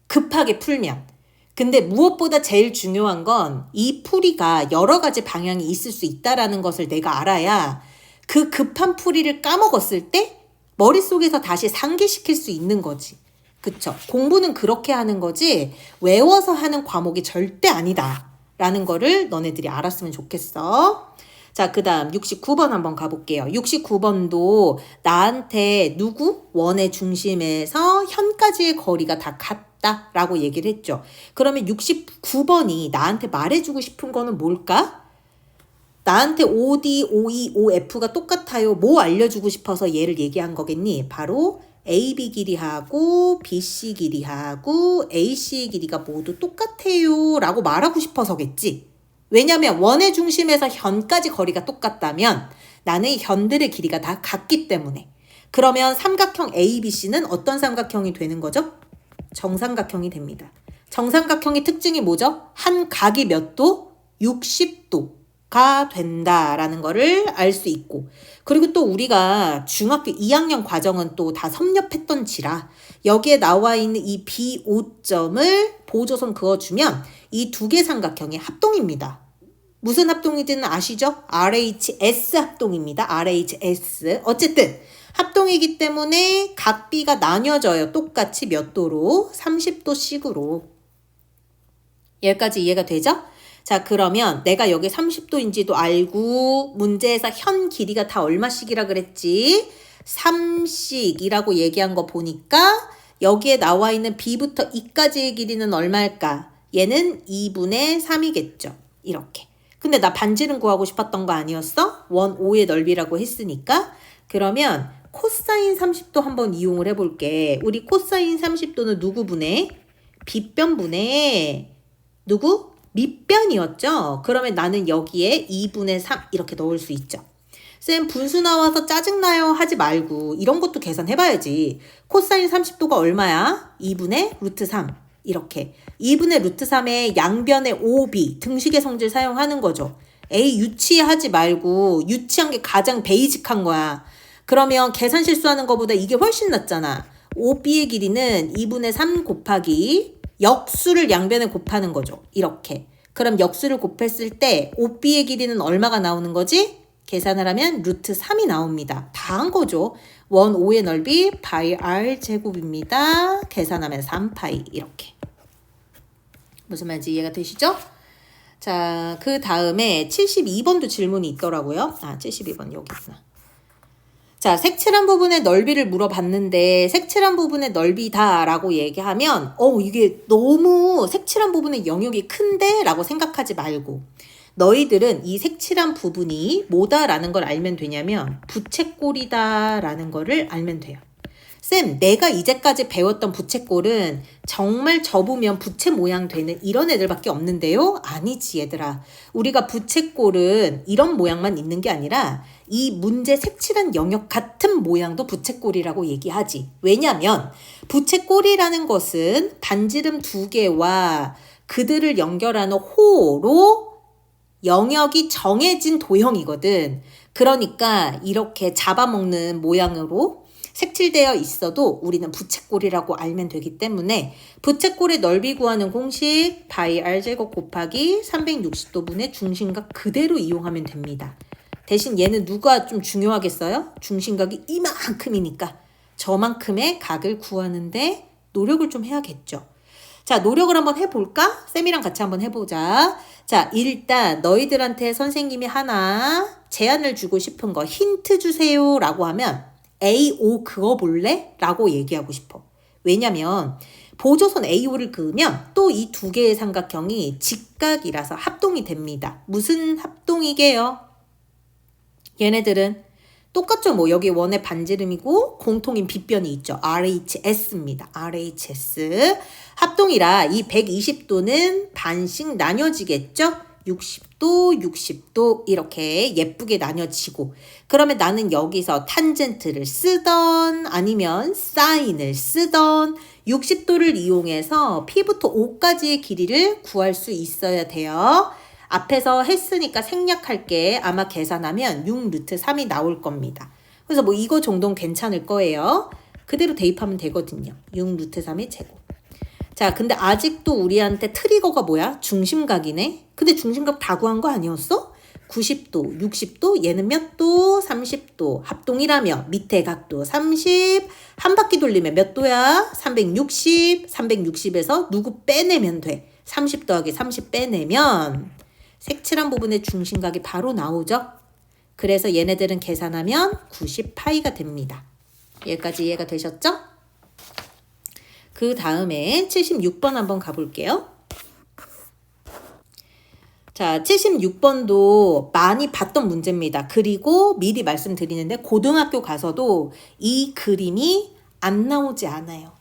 급하게 풀면. 근데 무엇보다 제일 중요한 건 이 풀이가 여러 가지 방향이 있을 수 있다라는 것을 내가 알아야 그 급한 풀이를 까먹었을 때 머릿속에서 다시 상기시킬 수 있는 거지. 그쵸? 공부는 그렇게 하는 거지 외워서 하는 과목이 절대 아니다 라는 거를 너네들이 알았으면 좋겠어. 자, 그 다음 69번 한번 가볼게요. 69번도 나한테 누구? 원의 중심에서 현까지의 거리가 다 같다 라고 얘기를 했죠. 그러면 69번이 나한테 말해주고 싶은 거는 뭘까? 나한테 OD, OE, OF가 똑같아요. 뭐 알려주고 싶어서 얘를 얘기한 거겠니? 바로 AB 길이하고 BC 길이하고 AC 길이가 모두 똑같아요 라고 말하고 싶어서겠지. 왜냐면 원의 중심에서 현까지 거리가 똑같다면 나는 현들의 길이가 다 같기 때문에. 그러면 삼각형 ABC는 어떤 삼각형이 되는 거죠? 정삼각형이 됩니다. 정삼각형의 특징이 뭐죠? 한 각이 몇 도? 60도가 된다라는 거를 알 수 있고, 그리고 또 우리가 중학교 2학년 과정은 또 다 섭렵했던지라 여기에 나와 있는 이 B5점을 보조선 그어주면 이 두 개 삼각형의 합동입니다. 무슨 합동이든 아시죠? RHS 합동입니다. RHS. 어쨌든 합동이기 때문에 각 B가 나뉘어져요. 똑같이 몇 도로? 30도씩으로. 여기까지 이해가 되죠? 자, 그러면 내가 여기 30도인지도 알고 문제에서 현 길이가 다 얼마씩이라 그랬지? 3씩이라고 얘기한 거 보니까 여기에 나와 있는 B부터 E까지의 길이는 얼마일까? 얘는 2분의 3이겠죠. 이렇게. 근데 나 반지름 구하고 싶었던 거 아니었어? 원 5의 넓이라고 했으니까. 그러면 코사인 30도 한번 이용을 해볼게. 우리 코사인 30도는 누구 분해? 빗변 분해. 누구? 밑변이었죠? 그러면 나는 여기에 2분의 3 이렇게 넣을 수 있죠. 쌤 분수 나와서 짜증나요 하지 말고 이런 것도 계산해봐야지. 코사인 30도가 얼마야? 2분의 루트 3 이렇게. 2분의 루트 3에 양변의 OB 등식의 성질 사용하는 거죠. 에이 유치하지 말고 유치한 게 가장 베이직한 거야. 그러면 계산 실수하는 것보다 이게 훨씬 낫잖아. OB의 길이는 2분의 3 곱하기 역수를 양변에 곱하는 거죠. 이렇게. 그럼 역수를 곱했을 때 OB의 길이는 얼마가 나오는 거지? 계산을 하면 루트 3이 나옵니다. 다 한 거죠. 원 5의 넓이 파이 R 제곱입니다. 계산하면 3파이 이렇게. 무슨 말인지 이해가 되시죠? 자, 그 다음에 72번도 질문이 있더라고요. 72번 여기 있구나. 자, 색칠한 부분의 넓이를 물어봤는데 색칠한 부분의 넓이다 라고 얘기하면 이게 너무 색칠한 부분의 영역이 큰데? 라고 생각하지 말고 너희들은 이 색칠한 부분이 뭐다라는 걸 알면 되냐면 부채꼴이다 라는 거를 알면 돼요. 쌤, 내가 이제까지 배웠던 부채꼴은 정말 접으면 부채 모양 되는 이런 애들밖에 없는데요? 아니지 얘들아. 우리가 부채꼴은 이런 모양만 있는 게 아니라 이 문제 색칠한 영역 같은 모양도 부채꼴이라고 얘기하지. 왜냐면 부채꼴이라는 것은 반지름 2개와 그들을 연결하는 호로 영역이 정해진 도형이거든. 그러니까 이렇게 잡아먹는 모양으로 색칠되어 있어도 우리는 부채꼴이라고 알면 되기 때문에 부채꼴의 넓이 구하는 공식 바이 r제곱 곱하기 360도분의 중심각 그대로 이용하면 됩니다. 대신 얘는 누가 좀 중요하겠어요? 중심각이 이만큼이니까 저만큼의 각을 구하는데 노력을 좀 해야겠죠. 자, 노력을 한번 해볼까? 쌤이랑 같이 한번 해보자. 자, 일단 너희들한테 선생님이 하나 제안을 주고 싶은 거 힌트 주세요 라고 하면 AO 그어볼래? 라고 얘기하고 싶어. 왜냐면 보조선 AO를 그으면 또 이 2개의 삼각형이 직각이라서 합동이 됩니다. 무슨 합동이게요? 얘네들은 똑같죠. 뭐 여기 원의 반지름이고 공통인 빗변이 있죠. RHS입니다. RHS. 합동이라 이 120도는 반씩 나뉘어지겠죠. 60도, 60도 이렇게 예쁘게 나뉘어지고 그러면 나는 여기서 탄젠트를 쓰던 아니면 사인을 쓰던 60도를 이용해서 P부터 O까지의 길이를 구할 수 있어야 돼요. 앞에서 했으니까 생략할게. 아마 계산하면 6루트 3이 나올 겁니다. 그래서 뭐 이거 정도는 괜찮을 거예요. 그대로 대입하면 되거든요. 6루트 3의 제곱. 자, 근데 아직도 우리한테 트리거가 뭐야? 중심각이네. 근데 중심각 다 구한 거 아니었어? 90도, 60도, 얘는 몇 도? 30도. 합동이라며 밑에 각도 30, 한 바퀴 돌리면 몇 도야? 360, 360에서 누구 빼내면 돼. 30 더하기 30 빼내면 색칠한 부분의 중심각이 바로 나오죠. 그래서 얘네들은 계산하면 90파이가 됩니다. 여기까지 이해가 되셨죠? 그 다음에 76번 한번 가볼게요. 자, 76번도 많이 봤던 문제입니다. 그리고 미리 말씀드리는데 고등학교 가서도 이 그림이 안 나오지 않아요.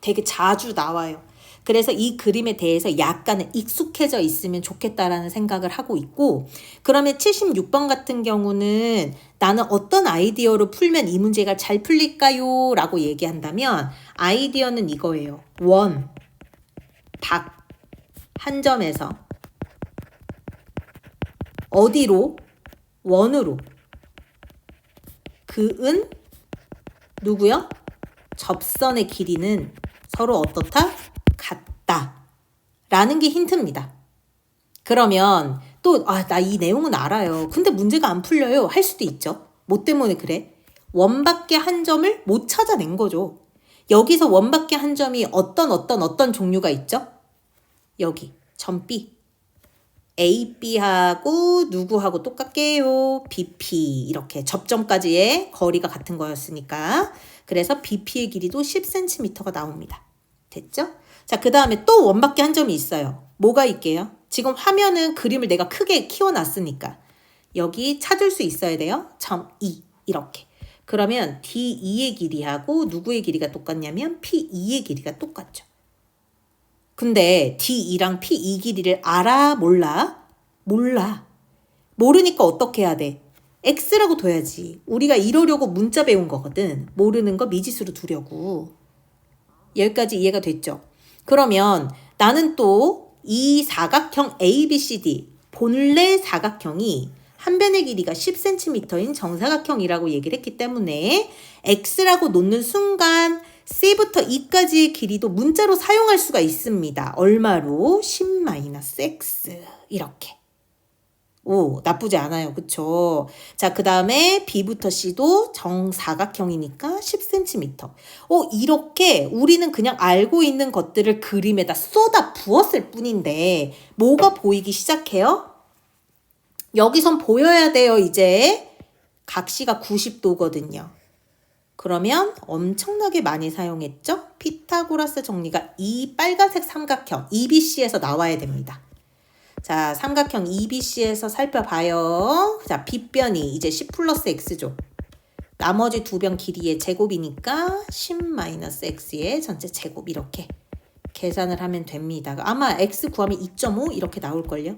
되게 자주 나와요. 그래서 이 그림에 대해서 약간은 익숙해져 있으면 좋겠다라는 생각을 하고 있고 그러면 76번 같은 경우는 나는 어떤 아이디어로 풀면 이 문제가 잘 풀릴까요? 라고 얘기한다면 아이디어는 이거예요. 원, 박, 한 점에서 어디로? 원으로. 그은 누구요? 접선의 길이는 서로 어떻다? 같다. 라는 게 힌트입니다. 그러면 또 나 이 내용은 알아요. 근데 문제가 안 풀려요. 할 수도 있죠. 뭐 때문에 그래? 원밖에 한 점을 못 찾아낸 거죠. 여기서 원밖에 한 점이 어떤 종류가 있죠? 여기 점 B. A, B하고 누구하고 똑같게요? BP 이렇게 접점까지의 거리가 같은 거였으니까 그래서 BP의 길이도 10cm가 나옵니다. 됐죠? 자, 그 다음에 또 원밖에 한 점이 있어요. 뭐가 있게요? 지금 화면은 그림을 내가 크게 키워놨으니까 여기 찾을 수 있어야 돼요. 점 E 이렇게. 그러면 D2의 길이하고 누구의 길이가 똑같냐면 P2의 길이가 똑같죠. 근데 D2랑 P2 길이를 알아? 몰라? 몰라. 모르니까 어떻게 해야 돼? X라고 둬야지. 우리가 이러려고 문자 배운 거거든. 모르는 거 미지수로 두려고. 여기까지 이해가 됐죠? 그러면 나는 또 이 사각형 ABCD 본래 사각형이 한 변의 길이가 10cm인 정사각형이라고 얘기를 했기 때문에 X라고 놓는 순간 C부터 E까지의 길이도 문자로 사용할 수가 있습니다. 얼마로? 10-X 이렇게. 오, 나쁘지 않아요. 그쵸? 자, 그 다음에 B부터 C도 정사각형이니까 10cm. 이렇게 우리는 그냥 알고 있는 것들을 그림에다 쏟아 부었을 뿐인데 뭐가 보이기 시작해요? 여기선 보여야 돼요, 이제. 각시가 90도거든요. 그러면 엄청나게 많이 사용했죠? 피타고라스 정리가 이 빨간색 삼각형 EBC에서 나와야 됩니다. 자, 삼각형 EBC에서 살펴봐요. 자, 빗변이 이제 10 플러스 x죠. 나머지 두 변 길이의 제곱이니까 10-x의 전체 제곱 이렇게 계산을 하면 됩니다. 아마 x 구하면 2.5 이렇게 나올걸요.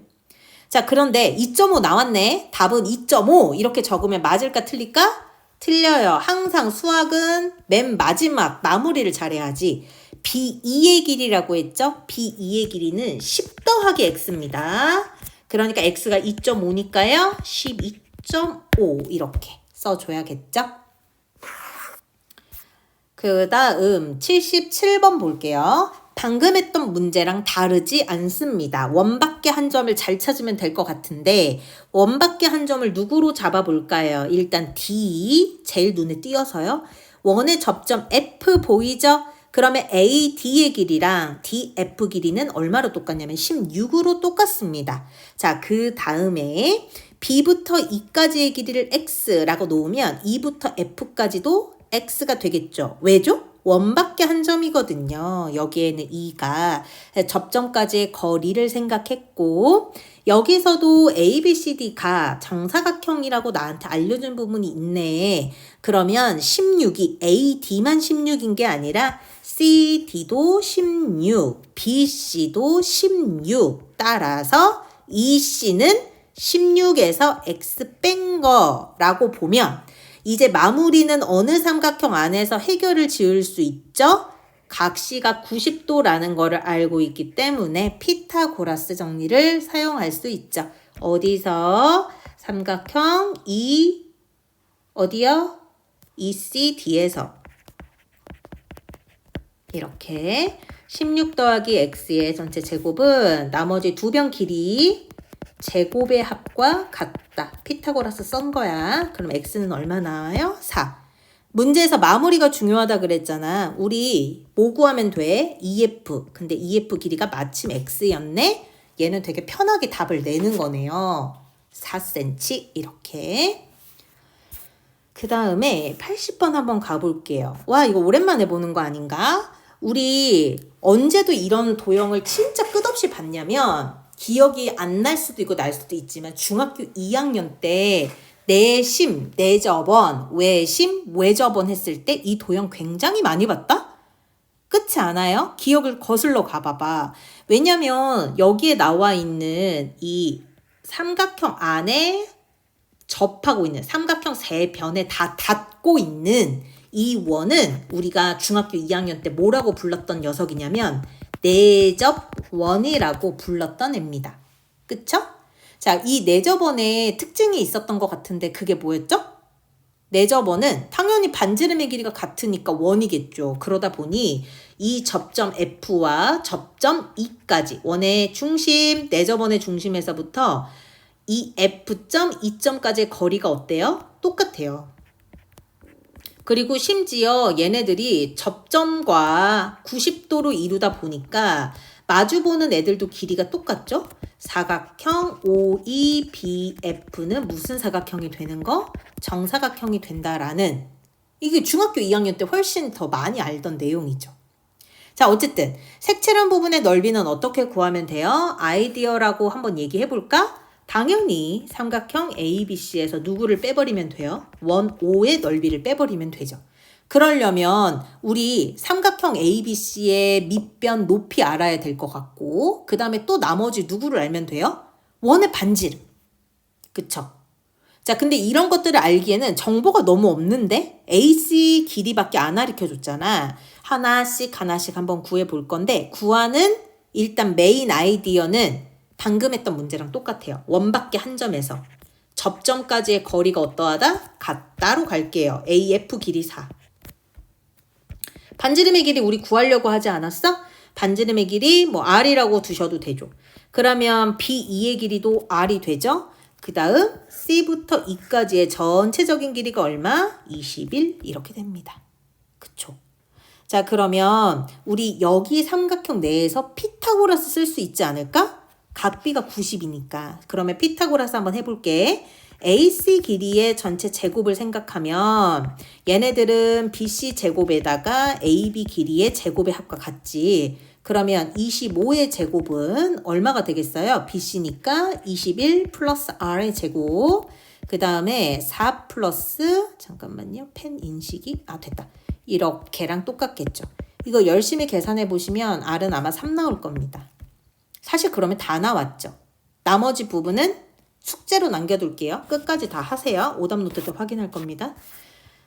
자, 그런데 2.5 나왔네. 답은 2.5 이렇게 적으면 맞을까 틀릴까? 틀려요. 항상 수학은 맨 마지막 마무리를 잘해야지. B2의 길이라고 했죠? B2의 길이는 10 더하기 x입니다. 그러니까 x가 2.5니까요. 12.5 이렇게 써줘야겠죠? 그 다음 77번 볼게요. 방금 했던 문제랑 다르지 않습니다. 원밖에 한 점을 잘 찾으면 될 것 같은데 원밖에 한 점을 누구로 잡아볼까요? 일단 D, 제일 눈에 띄어서요. 원의 접점 F 보이죠? 그러면 AD의 길이랑 DF 길이는 얼마로 똑같냐면 16으로 똑같습니다. 자, 그 다음에 B부터 E까지의 길이를 X라고 놓으면 E부터 F까지도 X가 되겠죠. 왜죠? 원밖에 한 점이거든요. 여기에는 2가 접점까지의 거리를 생각했고 여기서도 ABCD가 정사각형이라고 나한테 알려준 부분이 있네. 그러면 16이 AD만 16인 게 아니라 CD도 16, BC도 16 따라서 EC는 16에서 X 뺀 거라고 보면 이제 마무리는 어느 삼각형 안에서 해결을 지을 수 있죠? 각시가 90도라는 거를 알고 있기 때문에 피타고라스 정리를 사용할 수 있죠. 어디서? 삼각형 어디요? ECD에서 이렇게 16 더하기 x의 전체 제곱은 나머지 두 변 길이 제곱의 합과 같다. 피타고라스 쓴 거야. 그럼 x는 얼마 나와요? 4. 문제에서 마무리가 중요하다 그랬잖아. 우리 뭐 구하면 돼? EF. 근데 EF 길이가 마침 x였네? 얘는 되게 편하게 답을 내는 거네요. 4cm 이렇게. 그 다음에 80번 한번 가볼게요. 와, 이거 오랜만에 보는 거 아닌가? 우리 언제도 이런 도형을 진짜 끝없이 봤냐면 기억이 안 날 수도 있고 날 수도 있지만 중학교 2학년 때 내심, 내저번, 외심, 외저번 했을 때 이 도형 굉장히 많이 봤다? 그렇지 않아요? 기억을 거슬러 가봐봐. 왜냐면 여기에 나와 있는 이 삼각형 안에 접하고 있는 삼각형 세 변에 다 닿고 있는 이 원은 우리가 중학교 2학년 때 뭐라고 불렀던 녀석이냐면 내접원이라고 불렀던 애입니다. 그쵸? 자, 이 내접원에 특징이 있었던 것 같은데 그게 뭐였죠? 내접원은 당연히 반지름의 길이가 같으니까 원이겠죠. 그러다 보니 이 접점 F와 접점 E까지 원의 중심, 내접원의 중심에서부터 이 F점, E점까지의 거리가 어때요? 똑같아요. 그리고 심지어 얘네들이 접점과 90도로 이루다 보니까 마주보는 애들도 길이가 똑같죠? 사각형 OEBF는 무슨 사각형이 되는 거? 정사각형이 된다라는 이게 중학교 2학년 때 훨씬 더 많이 알던 내용이죠. 자, 어쨌든 색칠한 부분의 넓이는 어떻게 구하면 돼요? 아이디어라고 한번 얘기해 볼까? 당연히 삼각형 ABC에서 누구를 빼버리면 돼요? 원 O의 넓이를 빼버리면 되죠. 그러려면 우리 삼각형 ABC의 밑변 높이 알아야 될 것 같고 그 다음에 또 나머지 누구를 알면 돼요? 원의 반지름. 그쵸? 자, 근데 이런 것들을 알기에는 정보가 너무 없는데 AC 길이밖에 안 가르쳐줬잖아. 하나씩 한번 구해 볼 건데 구하는 일단 메인 아이디어는 방금 했던 문제랑 똑같아요. 원밖에 한 점에서 접점까지의 거리가 어떠하다? 같다로 갈게요. AF 길이 4. 반지름의 길이 우리 구하려고 하지 않았어? 반지름의 길이 뭐 R이라고 두셔도 되죠. 그러면 B2의 길이도 R이 되죠? 그 다음 C부터 E까지의 전체적인 길이가 얼마? 21 이렇게 됩니다. 그쵸? 자, 그러면 우리 여기 삼각형 내에서 피타고라스 쓸 수 있지 않을까? 각 B가 90이니까. 그러면 피타고라스 한번 해볼게. AC 길이의 전체 제곱을 생각하면 얘네들은 BC 제곱에다가 AB 길이의 제곱의 합과 같지. 그러면 25의 제곱은 얼마가 되겠어요? BC니까 21 플러스 R의 제곱. 그 다음에 4 플러스 잠깐만요. 펜 인식이 됐다. 이렇게랑 똑같겠죠. 이거 열심히 계산해 보시면 R은 아마 3 나올 겁니다. 사실 그러면 다 나왔죠. 나머지 부분은 숙제로 남겨둘게요. 끝까지 다 하세요. 오답노트도 확인할 겁니다.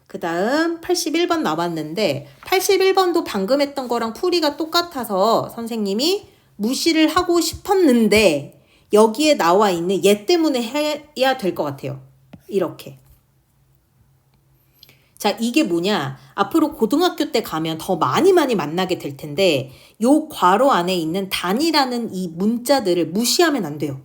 그 다음 81번 나왔는데 81번도 방금 했던 거랑 풀이가 똑같아서 선생님이 무시를 하고 싶었는데 여기에 나와 있는 얘 때문에 해야 될 것 같아요. 이렇게. 자, 이게 뭐냐? 앞으로 고등학교 때 가면 더 많이 만나게 될 텐데 요 괄호 안에 있는 단이라는 이 문자들을 무시하면 안 돼요.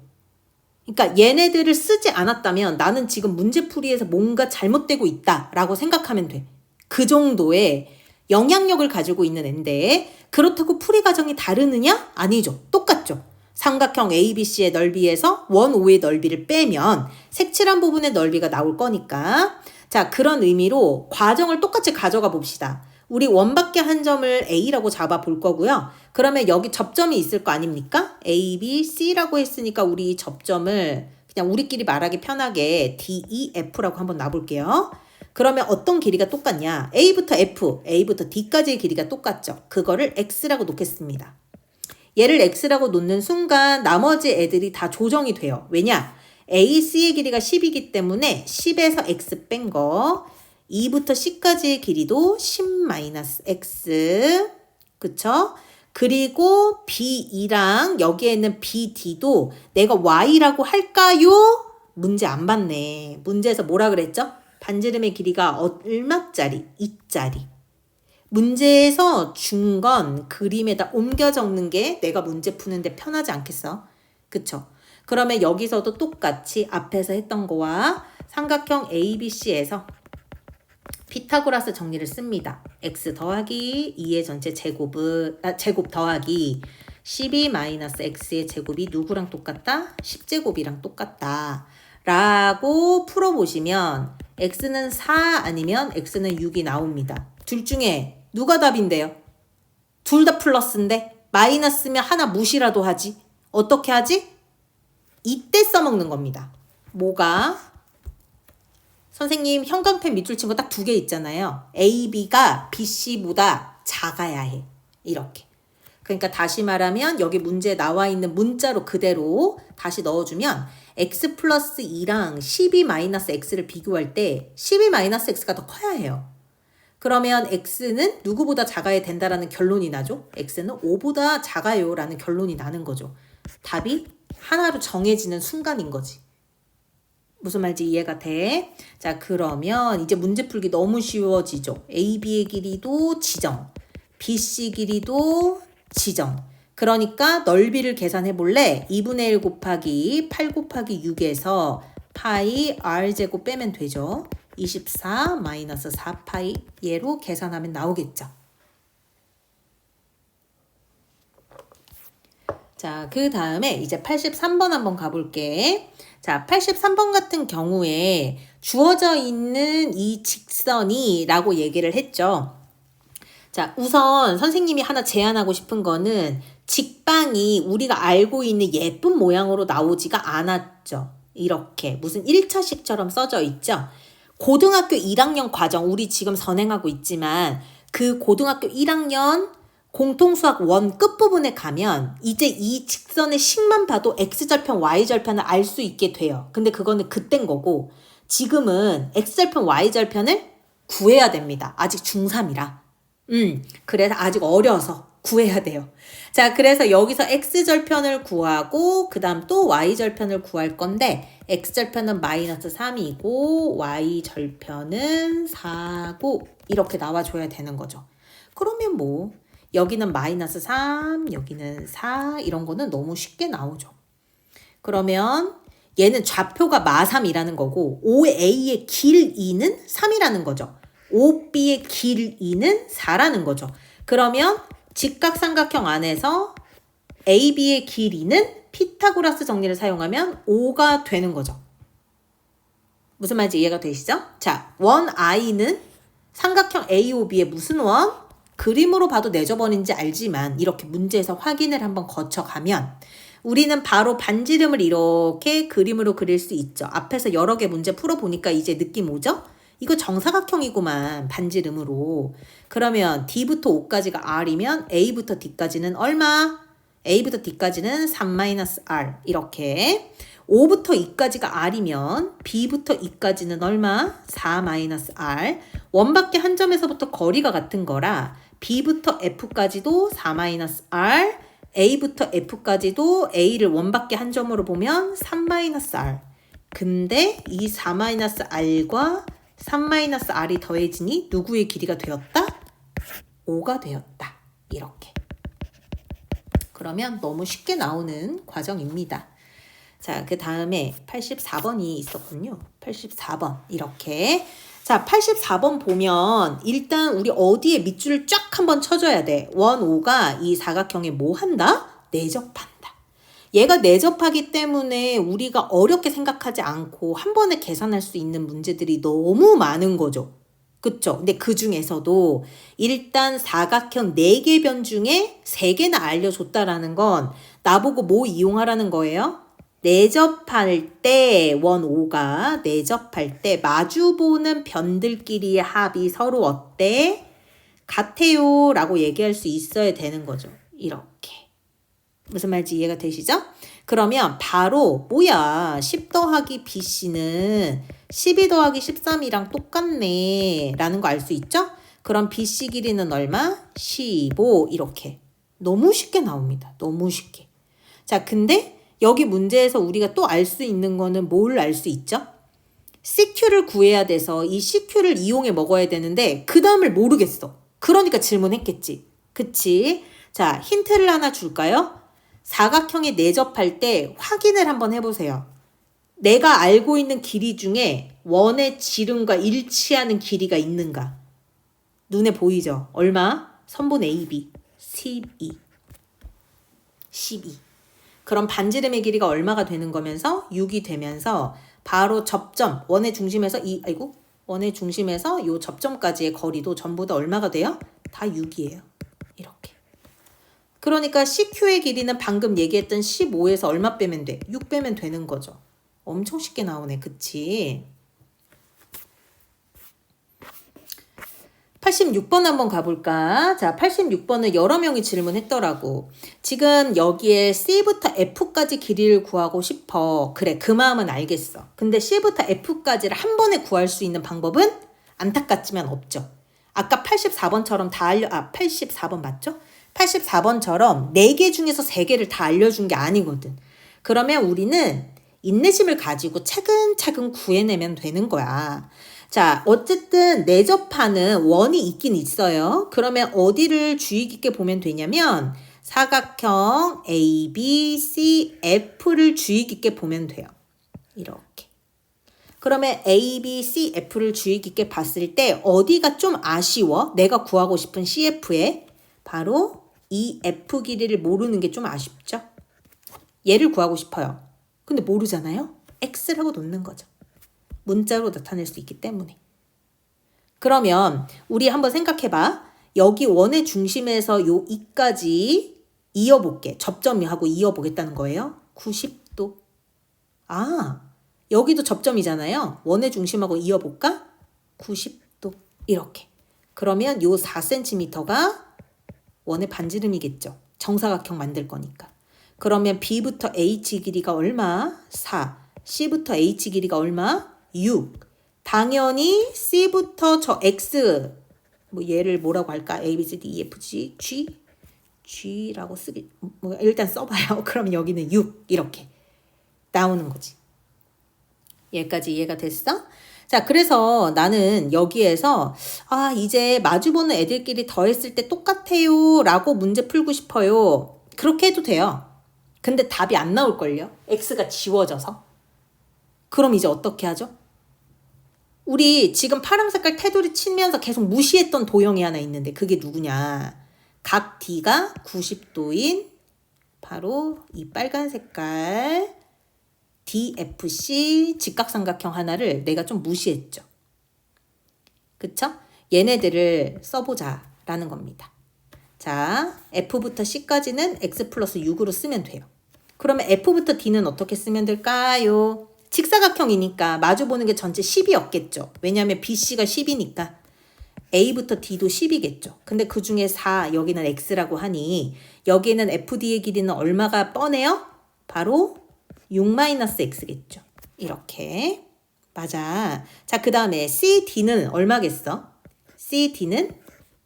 그러니까 얘네들을 쓰지 않았다면 나는 지금 문제풀이에서 뭔가 잘못되고 있다라고 생각하면 돼. 그 정도의 영향력을 가지고 있는 앤데 그렇다고 풀이 과정이 다르느냐? 아니죠. 똑같죠. 삼각형 ABC의 넓이에서 원O의 넓이를 빼면 색칠한 부분의 넓이가 나올 거니까 자, 그런 의미로 과정을 똑같이 가져가 봅시다. 우리 원밖에 한 점을 A라고 잡아 볼 거고요. 그러면 여기 접점이 있을 거 아닙니까? A, B, C라고 했으니까 우리 접점을 그냥 우리끼리 말하기 편하게 D, E, F라고 한번 놔볼게요. 그러면 어떤 길이가 똑같냐? A부터 F, A부터 D까지의 길이가 똑같죠. 그거를 X라고 놓겠습니다. 얘를 X라고 놓는 순간 나머지 애들이 다 조정이 돼요. 왜냐? AC의 길이가 10이기 때문에 10에서 X 뺀 거 2부터 C까지의 길이도 10-X 그쵸? 그리고 B2랑 여기에 있는 BD도 내가 Y라고 할까요? 문제 안 봤네. 문제에서 뭐라 그랬죠? 반지름의 길이가 얼마짜리? 2짜리. 문제에서 준 건 그림에다 옮겨 적는 게 내가 문제 푸는데 편하지 않겠어? 그쵸? 그러면 여기서도 똑같이 앞에서 했던 거와 삼각형 ABC에서 피타고라스 정리를 씁니다. x 더하기 2의 전체 제곱 더하기 12-x의 제곱이 누구랑 똑같다? 10제곱이랑 똑같다. 라고 풀어보시면 x는 4 아니면 x는 6이 나옵니다. 둘 중에 누가 답인데요? 둘 다 플러스인데 마이너스면 하나 무시라도 하지. 어떻게 하지? 이때 써먹는 겁니다. 뭐가? 선생님 형광펜 밑줄 친 거 딱 2개 있잖아요. A, B가 B, C보다 작아야 해. 이렇게. 그러니까 다시 말하면 여기 문제에 나와 있는 문자로 그대로 다시 넣어주면 x 플러스 2랑 12-x를 비교할 때 12-x가 더 커야 해요. 그러면 x는 누구보다 작아야 된다라는 결론이 나죠. x는 5보다 작아요 라는 결론이 나는 거죠. 답이 하나로 정해지는 순간인 거지. 무슨 말인지 이해가 돼? 자, 그러면 이제 문제 풀기 너무 쉬워지죠. AB의 길이도 지정, BC 길이도 지정. 그러니까 넓이를 계산해 볼래? 2분의 1 곱하기 8 곱하기 6에서 파이 R제곱 빼면 되죠. 24-4파이 얘로 계산하면 나오겠죠. 자, 그 다음에 이제 83번 한번 가볼게. 자, 83번 같은 경우에 주어져 있는 이 직선이 라고 얘기를 했죠. 자, 우선 선생님이 하나 제안하고 싶은 거는 직방이 우리가 알고 있는 예쁜 모양으로 나오지가 않았죠. 이렇게 무슨 1차식처럼 써져 있죠. 고등학교 1학년 과정 우리 지금 선행하고 있지만 그 고등학교 1학년 공통수학 원 끝부분에 가면 이제 이 직선의 식만 봐도 x절편 y절편을 알 수 있게 돼요. 근데 그거는 그땐 거고 지금은 x절편 y절편을 구해야 됩니다. 아직 중3이라. 그래서 아직 어려서 구해야 돼요. 자, 그래서 여기서 x절편을 구하고 그 다음 또 y절편을 구할 건데 x절편은 -3이고 y절편은 4고 이렇게 나와줘야 되는 거죠. 그러면 뭐 여기는 -3, 여기는 4 이런 거는 너무 쉽게 나오죠. 그러면 얘는 좌표가 마3이라는 거고 OA의 길 2는 3이라는 거죠. OB의 길 2는 4라는 거죠. 그러면 직각삼각형 안에서 AB의 길 2는 피타고라스 정리를 사용하면 5가 되는 거죠. 무슨 말인지 이해가 되시죠? 자, 원 I는 삼각형 AOB의 무슨 원? 그림으로 봐도 내접원인지 알지만 이렇게 문제에서 확인을 한번 거쳐가면 우리는 바로 반지름을 이렇게 그림으로 그릴 수 있죠. 앞에서 여러 개 문제 풀어보니까 이제 느낌 오죠? 이거 정사각형이구만, 반지름으로. 그러면 D부터 O까지가 R이면 A부터 D까지는 얼마? A부터 D까지는 3-R 이렇게. 5부터 2까지가 R이면 B부터 E까지는 얼마? 4-R. 원밖에 한 점에서부터 거리가 같은 거라 B부터 F까지도 4-R, A부터 F까지도 A를 원밖에 한 점으로 보면 3-R. 근데 이 4-R과 3-R이 더해지니 누구의 길이가 되었다? 5가 되었다. 이렇게. 그러면 너무 쉽게 나오는 과정입니다. 자, 그 다음에 84번이 있었군요. 84번 이렇게. 자, 84번 보면 일단 우리 어디에 밑줄을 쫙 한번 쳐줘야 돼. 원 5가 이 사각형에 뭐 한다? 내접한다. 얘가 내접하기 때문에 우리가 어렵게 생각하지 않고 한 번에 계산할 수 있는 문제들이 너무 많은 거죠. 그쵸? 근데 그 중에서도 일단 사각형 4개 변 중에 3개나 알려줬다라는 건 나보고 뭐 이용하라는 거예요? 내접할 때 원 5가 내접할 때 마주보는 변들끼리의 합이 서로 어때? 같아요 라고 얘기할 수 있어야 되는 거죠. 이렇게. 무슨 말인지 이해가 되시죠? 그러면 바로 뭐야 10 더하기 BC는 12 더하기 13이랑 똑같네 라는 거 알 수 있죠? 그럼 BC 길이는 얼마? 15 이렇게. 너무 쉽게 나옵니다. 너무 쉽게. 자, 근데 여기 문제에서 우리가 또 알 수 있는 거는 뭘 알 수 있죠? CQ를 구해야 돼서 이 CQ를 이용해 먹어야 되는데 그 다음을 모르겠어. 그러니까 질문했겠지. 그치? 자, 힌트를 하나 줄까요? 사각형에 내접할 때 확인을 한번 해보세요. 내가 알고 있는 길이 중에 원의 지름과 일치하는 길이가 있는가? 눈에 보이죠? 얼마? 선분 AB 12. 12. 그럼 반지름의 길이가 얼마가 되는 거면서 6이 되면서 바로 접점 원의 중심에서 원의 중심에서 요 접점까지의 거리도 전부 다 얼마가 돼요? 다 6이에요. 이렇게. 그러니까 CQ의 길이는 방금 얘기했던 15에서 얼마 빼면 돼? 6 빼면 되는 거죠. 엄청 쉽게 나오네. 그치? 86번 한번 가볼까? 자, 86번은 여러 명이 질문했더라고. 지금 여기에 C부터 F까지 길이를 구하고 싶어. 그래, 그 마음은 알겠어. 근데 C부터 F까지를 한 번에 구할 수 있는 방법은 안타깝지만 없죠. 아까 84번처럼 84번 맞죠? 84번처럼 4개 중에서 3개를 다 알려준 게 아니거든. 그러면 우리는 인내심을 가지고 차근차근 구해내면 되는 거야. 자, 어쨌든 내접하는 원이 있긴 있어요. 그러면 어디를 주의 깊게 보면 되냐면 사각형 A, B, C, F를 주의 깊게 보면 돼요. 이렇게. 그러면 A, B, C, F를 주의 깊게 봤을 때 어디가 좀 아쉬워? 내가 구하고 싶은 CF에 바로 이 F 길이를 모르는 게 좀 아쉽죠? 얘를 구하고 싶어요. 근데 모르잖아요? X라고 놓는 거죠. 문자로 나타낼 수 있기 때문에. 그러면 우리 한번 생각해봐. 여기 원의 중심에서 요 2까지 이어볼게. 접점하고 이어보겠다는 거예요. 90도. 아, 여기도 접점이잖아요. 원의 중심하고 이어볼까? 90도. 이렇게. 그러면 요 4cm가 원의 반지름이겠죠. 정사각형 만들 거니까. 그러면 B부터 H 길이가 얼마? 4. C부터 H 길이가 얼마? 6. 당연히 C부터 저 X, 뭐 얘를 뭐라고 할까? A, B, C, D, E, F, G, G라고 쓰기, 뭐 일단 써봐요. 그럼 여기는 6 이렇게 나오는 거지. 얘까지 이해가 됐어? 자, 그래서 나는 여기에서 이제 마주보는 애들끼리 더했을 때 똑같아요 라고 문제 풀고 싶어요. 그렇게 해도 돼요. 근데 답이 안 나올걸요? X가 지워져서. 그럼 이제 어떻게 하죠? 우리 지금 파란 색깔 테두리 치면서 계속 무시했던 도형이 하나 있는데 그게 누구냐? 각 D가 90도인 바로 이 빨간 색깔 DFC 직각삼각형 하나를 내가 좀 무시했죠. 그쵸? 얘네들을 써보자라는 겁니다. 자, F부터 C까지는 X 플러스 6으로 쓰면 돼요. 그러면 F부터 D는 어떻게 쓰면 될까요? 직사각형이니까 마주보는 게 전체 10이었겠죠. 왜냐하면 BC가 10이니까 A부터 D도 10이겠죠. 근데 그 중에 4, 여기는 X라고 하니 여기에는 FD의 길이는 얼마가 뻔해요? 바로 6-X겠죠. 이렇게. 맞아. 자, 그 다음에 CD는 얼마겠어? CD는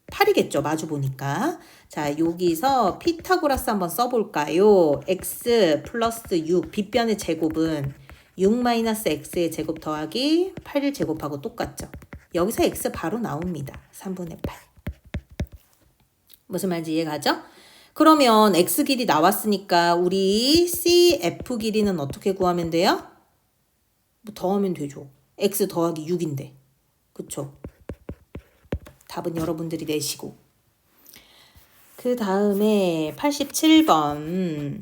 8이겠죠. 마주 보니까. 자, 여기서 피타고라스 한번 써볼까요? X 플러스 6, 빗변의 제곱은 6-X의 제곱 더하기 8을 제곱하고 똑같죠. 여기서 X 바로 나옵니다. 3분의 8. 무슨 말인지 이해가죠? 그러면 X 길이 나왔으니까 우리 CF 길이는 어떻게 구하면 돼요? 뭐 더하면 되죠. X 더하기 6인데. 그쵸? 답은 여러분들이 내시고. 그 다음에 87번.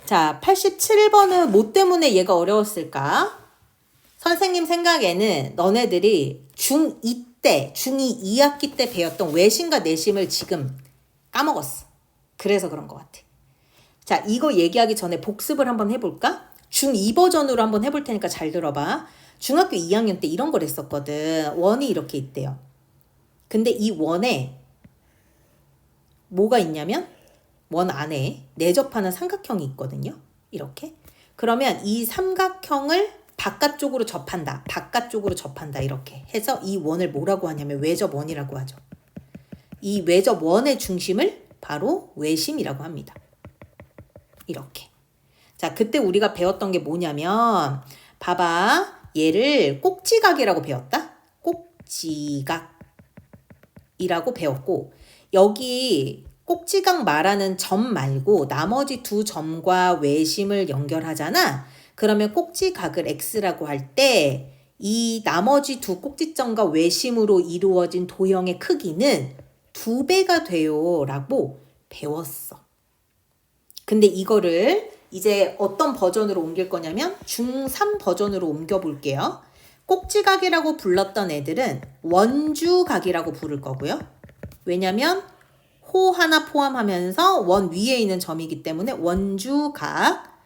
자, 87번은 뭐 때문에 얘가 어려웠을까? 선생님 생각에는 너네들이 중2 때, 중2 2학기 때 배웠던 외심과 내심을 지금 까먹었어. 그래서 그런 것 같아. 자, 이거 얘기하기 전에 복습을 한번 해볼까? 중2 버전으로 한번 해볼 테니까 잘 들어봐. 중학교 2학년 때 이런 걸 했었거든. 원이 이렇게 있대요. 근데 이 원에 뭐가 있냐면 원 안에 내접하는 삼각형이 있거든요. 이렇게. 그러면 이 삼각형을 바깥쪽으로 접한다. 바깥쪽으로 접한다. 이렇게 해서 이 원을 뭐라고 하냐면 외접원이라고 하죠. 이 외접원의 중심을 바로 외심이라고 합니다. 이렇게. 자, 그때 우리가 배웠던 게 뭐냐면 봐봐. 얘를 꼭지각이라고 배웠다. 꼭지각이라고 배웠고 여기 꼭지각 말하는 점 말고 나머지 두 점과 외심을 연결하잖아. 그러면 꼭지각을 X라고 할 때 이 나머지 두 꼭지점과 외심으로 이루어진 도형의 크기는 2배가 돼요 라고 배웠어. 근데 이거를 이제 어떤 버전으로 옮길 거냐면 중3 버전으로 옮겨 볼게요. 꼭지각이라고 불렀던 애들은 원주각이라고 부를 거고요. 왜냐면 호 하나 포함하면서 원 위에 있는 점이기 때문에 원주각.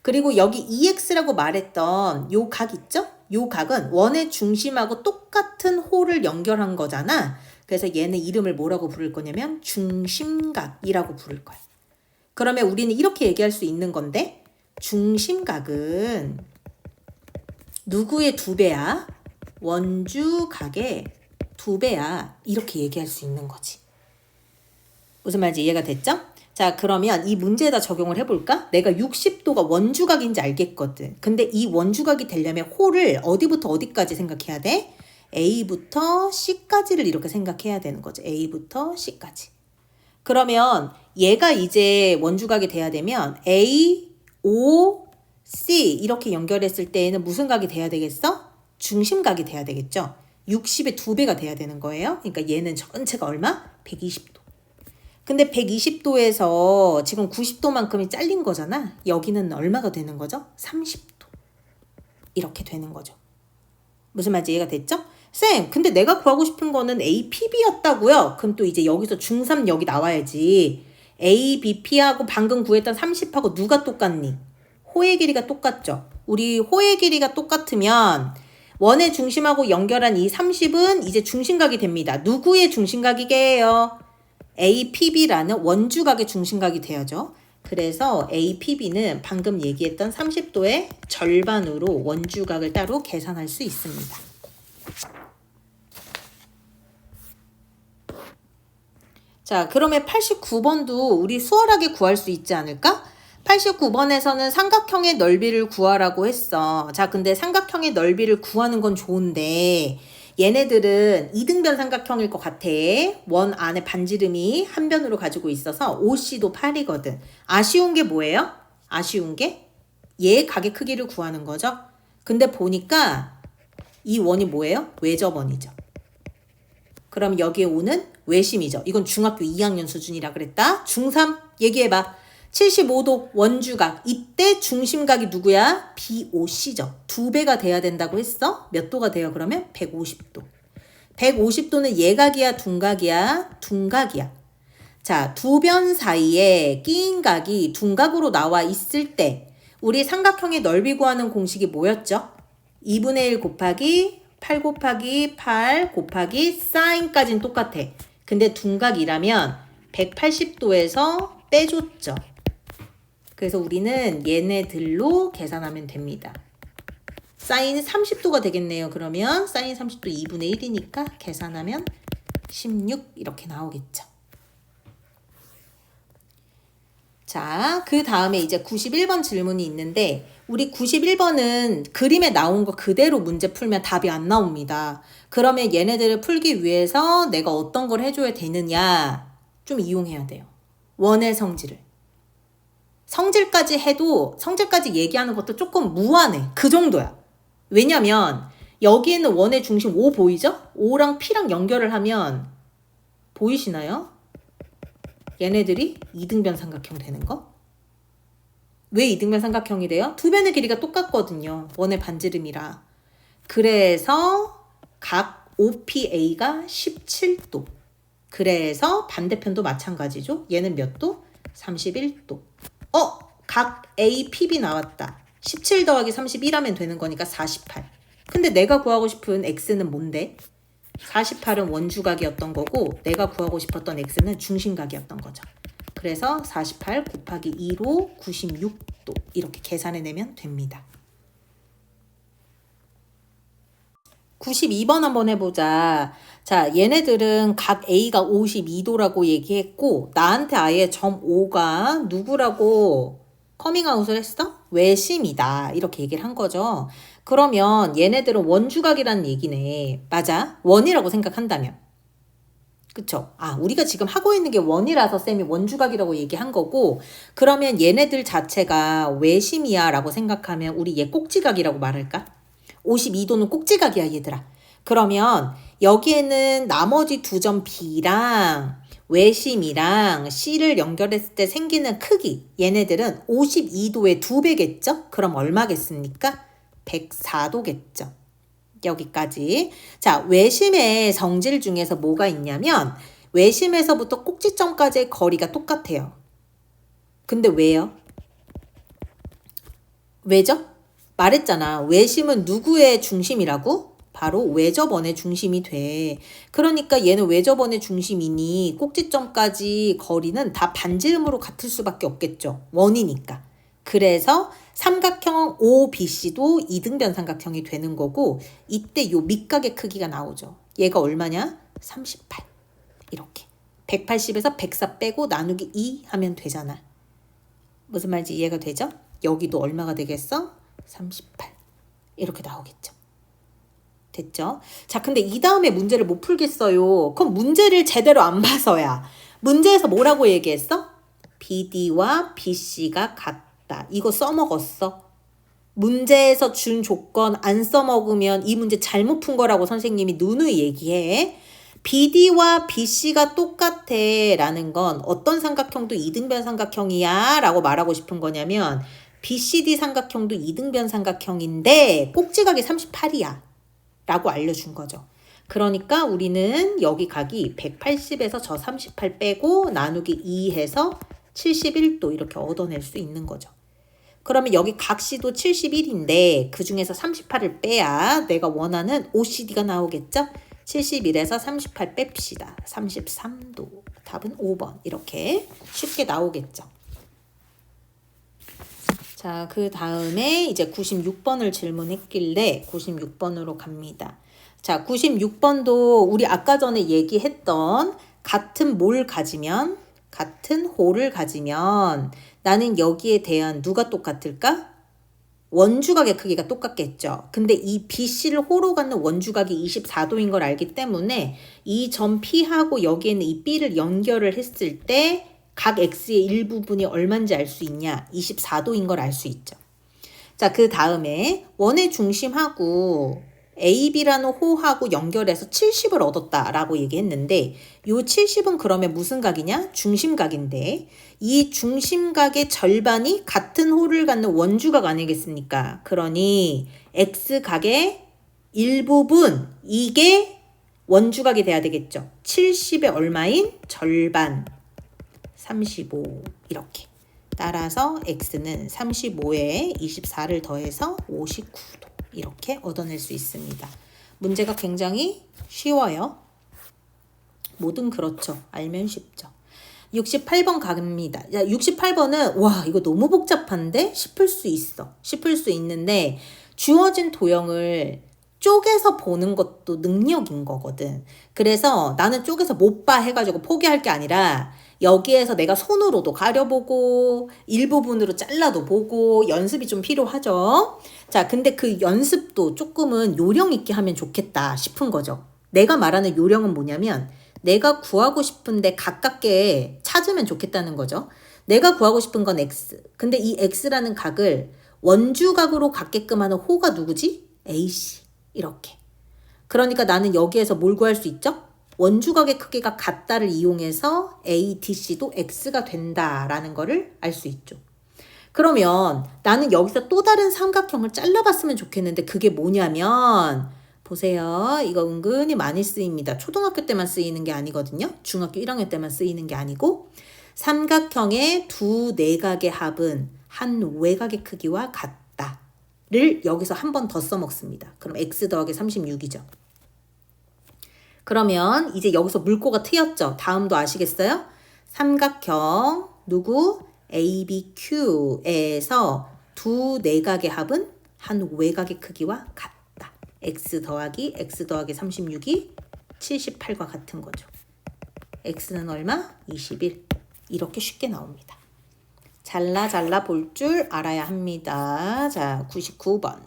그리고 여기 EX라고 말했던 요 각 있죠? 요 각은 원의 중심하고 똑같은 호를 연결한 거잖아. 그래서 얘는 이름을 뭐라고 부를 거냐면 중심각이라고 부를 거야. 그러면 우리는 이렇게 얘기할 수 있는 건데 중심각은 누구의 2배야? 원주각의 2배야. 이렇게 얘기할 수 있는 거지. 무슨 말인지 이해가 됐죠? 자, 그러면 이 문제에다 적용을 해볼까? 내가 60도가 원주각인지 알겠거든. 근데 이 원주각이 되려면 호를 어디부터 어디까지 생각해야 돼? A부터 C까지를 이렇게 생각해야 되는 거죠. A부터 C까지. 그러면 얘가 이제 원주각이 돼야 되면 A, O, C 이렇게 연결했을 때에는 무슨 각이 돼야 되겠어? 중심각이 돼야 되겠죠. 60의 2배가 돼야 되는 거예요. 그러니까 얘는 전체가 얼마? 120도. 근데 120도에서 지금 90도만큼이 잘린 거잖아. 여기는 얼마가 되는 거죠? 30도. 이렇게 되는 거죠. 무슨 말인지 이해가 됐죠? 쌤, 근데 내가 구하고 싶은 거는 APB였다고요? 그럼 또 이제 여기서 중3 여기 나와야지. ABP하고 방금 구했던 30하고 누가 똑같니? 호의 길이가 똑같죠? 우리 호의 길이가 똑같으면 원의 중심하고 연결한 이 30은 이제 중심각이 됩니다. 누구의 중심각이게요? APB라는 원주각의 중심각이 돼야죠. 그래서 APB는 방금 얘기했던 30도의 절반으로 원주각을 따로 계산할 수 있습니다. 자, 그러면 89번도 우리 수월하게 구할 수 있지 않을까? 89번에서는 삼각형의 넓이를 구하라고 했어. 자, 근데 삼각형의 넓이를 구하는 건 좋은데 얘네들은 이등변 삼각형일 것 같아. 원 안에 반지름이 한 변으로 가지고 있어서 OC도 8이거든. 아쉬운 게 뭐예요? 아쉬운 게 얘 각의 크기를 구하는 거죠. 근데 보니까 이 원이 뭐예요? 외접원이죠. 그럼 여기에 오는 외심이죠. 이건 중학교 2학년 수준이라 그랬다. 중3 얘기해봐. 75도 원주각. 이때 중심각이 누구야? BOC죠. 2배가 돼야 된다고 했어. 몇 도가 돼요? 그러면 150도. 150도는 예각이야, 둔각이야? 둔각이야. 자, 두 변 사이에 끼인 각이 둔각으로 나와 있을 때 우리 삼각형의 넓이 구하는 공식이 뭐였죠? 2분의 1 곱하기 8 곱하기 8 곱하기 사인까지는 똑같아. 근데 둔각이라면 180도에서 빼줬죠. 그래서 우리는 얘네들로 계산하면 됩니다. 사인 30도가 되겠네요. 그러면 사인 30도 2분의 1이니까 계산하면 16 이렇게 나오겠죠. 자, 그 다음에 이제 91번 질문이 있는데 우리 91번은 그림에 나온 거 그대로 문제 풀면 답이 안 나옵니다. 그러면 얘네들을 풀기 위해서 내가 어떤 걸 해줘야 되느냐 좀 이용해야 돼요. 원의 성질을. 성질까지 해도 성질까지 얘기하는 것도 조금 무한해. 그 정도야. 왜냐면 여기에는 원의 중심 O 보이죠? O랑 P랑 연결을 하면 보이시나요? 얘네들이 이등변 삼각형 되는 거? 왜 이등변 삼각형이 돼요? 두 변의 길이가 똑같거든요. 원의 반지름이라. 그래서 각 OPA가 17도. 그래서 반대편도 마찬가지죠. 얘는 몇 도? 31도. 각 APB 나왔다. 17 더하기 31하면 되는 거니까 48. 근데 내가 구하고 싶은 X는 뭔데? 48은 원주각이었던 거고 내가 구하고 싶었던 X는 중심각이었던 거죠. 그래서 48 곱하기 2로 96도 이렇게 계산해내면 됩니다. 92번 한번 해보자. 자, 얘네들은 각 A가 52도라고 얘기했고 나한테 아예 점 O가 누구라고 커밍아웃을 했어? 외심이다 이렇게 얘기를 한 거죠. 그러면 얘네들은 원주각이라는 얘기네. 맞아. 원이라고 생각한다면. 그쵸? 우리가 지금 하고 있는 게 원이라서 쌤이 원주각이라고 얘기한 거고 그러면 얘네들 자체가 외심이야 라고 생각하면 우리 얘 꼭지각이라고 말할까? 52도는 꼭지각이야 얘들아. 그러면 여기에는 나머지 두 점 B랑 외심이랑 C를 연결했을 때 생기는 크기 얘네들은 52도의 2배겠죠? 그럼 얼마겠습니까? 104도겠죠. 여기까지. 자, 외심의 성질 중에서 뭐가 있냐면 외심에서부터 꼭지점까지의 거리가 똑같아요. 근데 왜요? 왜죠? 말했잖아. 외심은 누구의 중심이라고? 바로 외접원의 중심이 돼. 그러니까 얘는 외접원의 중심이니 꼭지점까지 거리는 다 반지름으로 같을 수밖에 없겠죠. 원이니까. 그래서 삼각형 OBC도 이등변 삼각형이 되는 거고 이때 요 밑각의 크기가 나오죠. 얘가 얼마냐? 38. 이렇게. 180에서 104 빼고 나누기 2 하면 되잖아. 무슨 말인지 이해가 되죠? 여기도 얼마가 되겠어? 38. 이렇게 나오겠죠. 됐죠? 자, 근데 이 다음에 문제를 못 풀겠어요. 그럼 문제를 제대로 안 봐서야. 문제에서 뭐라고 얘기했어? BD와 BC가 같다. 이거 써먹었어. 문제에서 준 조건 안 써먹으면 이 문제 잘못 푼 거라고 선생님이 누누이 얘기해. BD와 BC가 똑같아 라는 건 어떤 삼각형도 이등변 삼각형이야 라고 말하고 싶은 거냐면 BCD 삼각형도 이등변 삼각형인데 꼭지각이 38이야 라고 알려준 거죠. 그러니까 우리는 여기 각이 180에서 저 38 빼고 나누기 2 해서 71도 이렇게 얻어낼 수 있는 거죠. 그러면 여기 각C도 71인데 그 중에서 38을 빼야 내가 원하는 OCD가 나오겠죠? 71에서 38 뺍시다. 33도. 답은 5번. 이렇게 쉽게 나오겠죠. 자, 그 다음에 이제 96번을 질문했길래 96번으로 갑니다. 자, 96번도 우리 아까 전에 얘기했던 같은 뭘 가지면, 같은 홀을 가지면 나는 여기에 대한 누가 똑같을까? 원주각의 크기가 똑같겠죠. 근데 이 BC를 호로 갖는 원주각이 24도인 걸 알기 때문에 이 점 P하고 여기에는 이 B를 연결을 했을 때 각 X의 일부분이 얼마인지 알 수 있냐? 24도인 걸 알 수 있죠. 자, 그 다음에 원의 중심하고 AB라는 호하고 연결해서 70을 얻었다라고 얘기했는데 요 70은 그러면 무슨 각이냐? 중심각인데 이 중심각의 절반이 같은 호를 갖는 원주각 아니겠습니까? 그러니 X각의 일부분 이게 원주각이 돼야 되겠죠. 70의 얼마인? 절반 35 이렇게. 따라서 X는 35에 24를 더해서 59도 이렇게 얻어낼 수 있습니다. 문제가 굉장히 쉬워요. 뭐든 그렇죠. 알면 쉽죠. 68번 갑니다. 68번은 와 이거 너무 복잡한데 싶을 수 있어. 싶을 수 있는데 주어진 도형을 쪼개서 보는 것도 능력인 거거든. 그래서 나는 쪼개서 못 봐 해가지고 포기할 게 아니라 여기에서 내가 손으로도 가려보고 일부분으로 잘라도 보고 연습이 좀 필요하죠. 자, 근데 그 연습도 조금은 요령 있게 하면 좋겠다 싶은 거죠. 내가 말하는 요령은 뭐냐면 내가 구하고 싶은데 가깝게 찾으면 좋겠다는 거죠. 내가 구하고 싶은 건 X. 근데 이 X라는 각을 원주각으로 갖게끔 하는 호가 누구지? AC. 이렇게. 그러니까 나는 여기에서 뭘 구할 수 있죠? 원주각의 크기가 같다를 이용해서 ADC도 X가 된다라는 거를 알 수 있죠. 그러면 나는 여기서 또 다른 삼각형을 잘라봤으면 좋겠는데 그게 뭐냐면 보세요. 이거 은근히 많이 쓰입니다. 초등학교 때만 쓰이는 게 아니거든요. 중학교 1학년 때만 쓰이는 게 아니고 삼각형의 두 내각의 합은 한 외곽의 크기와 같다를 여기서 한 번 더 써먹습니다. 그럼 X 더하기 36이죠. 그러면 이제 여기서 물꼬가 트였죠. 다음도 아시겠어요? 삼각형 누구? ABQ에서 두 내각의 합은 한 외곽의 크기와 같다. X 더하기 36이 78과 같은 거죠. X는 얼마? 21. 이렇게 쉽게 나옵니다. 잘라 볼 줄 알아야 합니다. 자, 99번.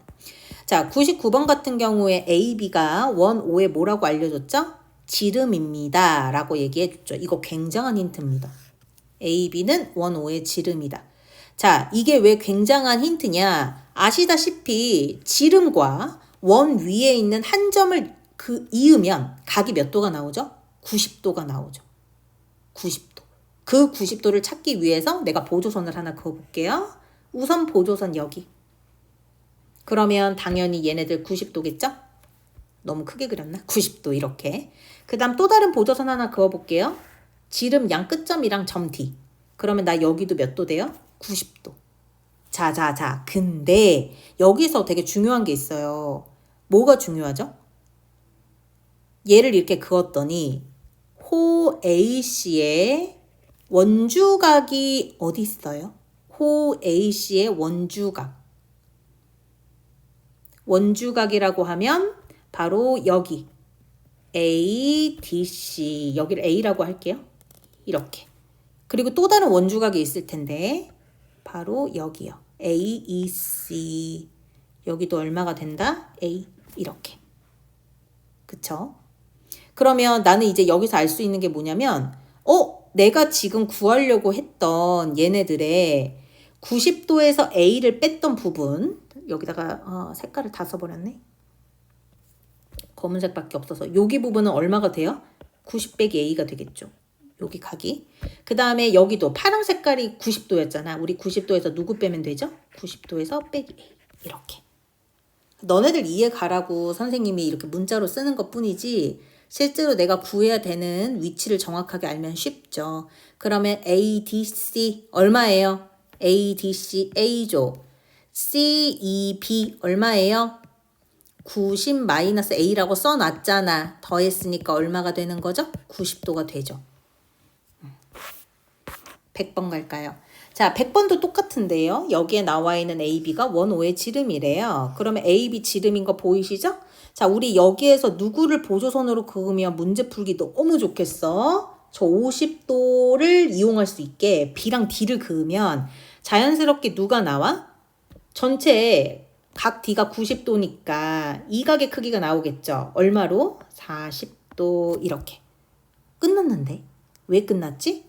자, 99번 같은 경우에 AB가 원O에 뭐라고 알려줬죠? 지름입니다. 라고 얘기해줬죠. 이거 굉장한 힌트입니다. AB는 원O의 지름이다. 자, 이게 왜 굉장한 힌트냐? 아시다시피 지름과 원 위에 있는 한 점을 이으면 각이 몇 도가 나오죠? 90도가 나오죠. 90도. 그 90도를 찾기 위해서 내가 보조선을 하나 그어볼게요. 우선 보조선 여기. 그러면 당연히 얘네들 90도겠죠? 너무 크게 그렸나? 90도 이렇게. 그 다음 또 다른 보조선 하나 그어볼게요. 지름 양 끝점이랑 점 D. 그러면 나 여기도 몇 도 돼요? 90도. 자. 근데 여기서 되게 중요한 게 있어요. 뭐가 중요하죠? 얘를 이렇게 그었더니 호 AC의 원주각이 어디 있어요? 호 AC의 원주각. 원주각이라고 하면 바로 여기 ADC 여기를 A라고 할게요. 이렇게. 그리고 또 다른 원주각이 있을 텐데 바로 여기요. AEC 여기도 얼마가 된다? A 이렇게. 그쵸? 그러면 나는 이제 여기서 알 수 있는 게 뭐냐면 내가 지금 구하려고 했던 얘네들의 90도에서 A를 뺐던 부분 여기다가 색깔을 다 써버렸네. 검은색밖에 없어서 여기 부분은 얼마가 돼요? 90 빼기 A가 되겠죠. 여기 각이. 그 다음에 여기도 파란 색깔이 90도였잖아. 우리 90도에서 누구 빼면 되죠? 90도에서 빼기 A. 이렇게. 너네들 이해 가라고 선생님이 이렇게 문자로 쓰는 것 뿐이지 실제로 내가 구해야 되는 위치를 정확하게 알면 쉽죠. 그러면 ADC 얼마예요? ADC A죠. CEB 얼마예요? 90-A라고 써놨잖아. 더했으니까 얼마가 되는 거죠? 90도가 되죠. 100번 갈까요? 자, 100번도 똑같은데요. 여기에 나와 있는 AB가 원O의 지름이래요. 그러면 AB 지름인 거 보이시죠? 자, 우리 여기에서 누구를 보조선으로 그으면 문제 풀기 너무 좋겠어. 저 50도를 이용할 수 있게 B랑 D를 그으면 자연스럽게 누가 나와? 전체 각 D가 90도니까 이 각의 크기가 나오겠죠. 얼마로? 40도 이렇게. 끝났는데? 왜 끝났지?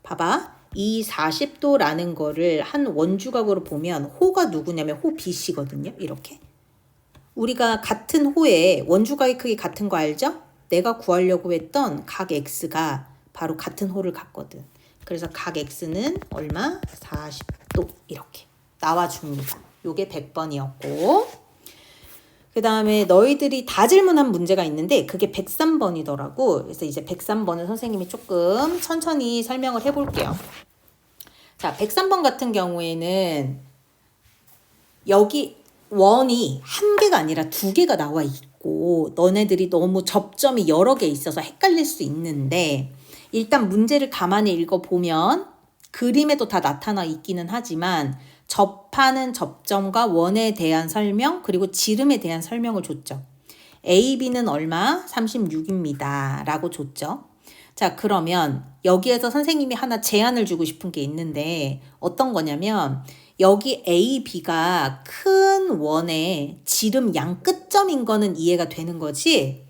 봐봐. 이 40도라는 거를 한 원주각으로 보면 호가 누구냐면 호 BC거든요. 이렇게. 우리가 같은 호에 원주각의 크기 같은 거 알죠? 내가 구하려고 했던 각 x가 바로 같은 호를 갖거든. 그래서 각 x는 얼마? 40도 이렇게 나와줍니다. 요게 100번이었고 그 다음에 너희들이 다 질문한 문제가 있는데 그게 103번이더라고. 그래서 이제 103번은 선생님이 조금 천천히 설명을 해볼게요. 자, 103번 같은 경우에는 여기 원이 한 개가 아니라 두 개가 나와 있고 너네들이 너무 접점이 여러 개 있어서 헷갈릴 수 있는데 일단 문제를 가만히 읽어보면 그림에도 다 나타나 있기는 하지만 접하는 접점과 원에 대한 설명 그리고 지름에 대한 설명을 줬죠. AB는 얼마? 36입니다. 라고 줬죠. 자, 그러면 여기에서 선생님이 하나 제안을 주고 싶은 게 있는데 어떤 거냐면 여기 A, B가 큰 원의 지름 양 끝점인 거는 이해가 되는 거지?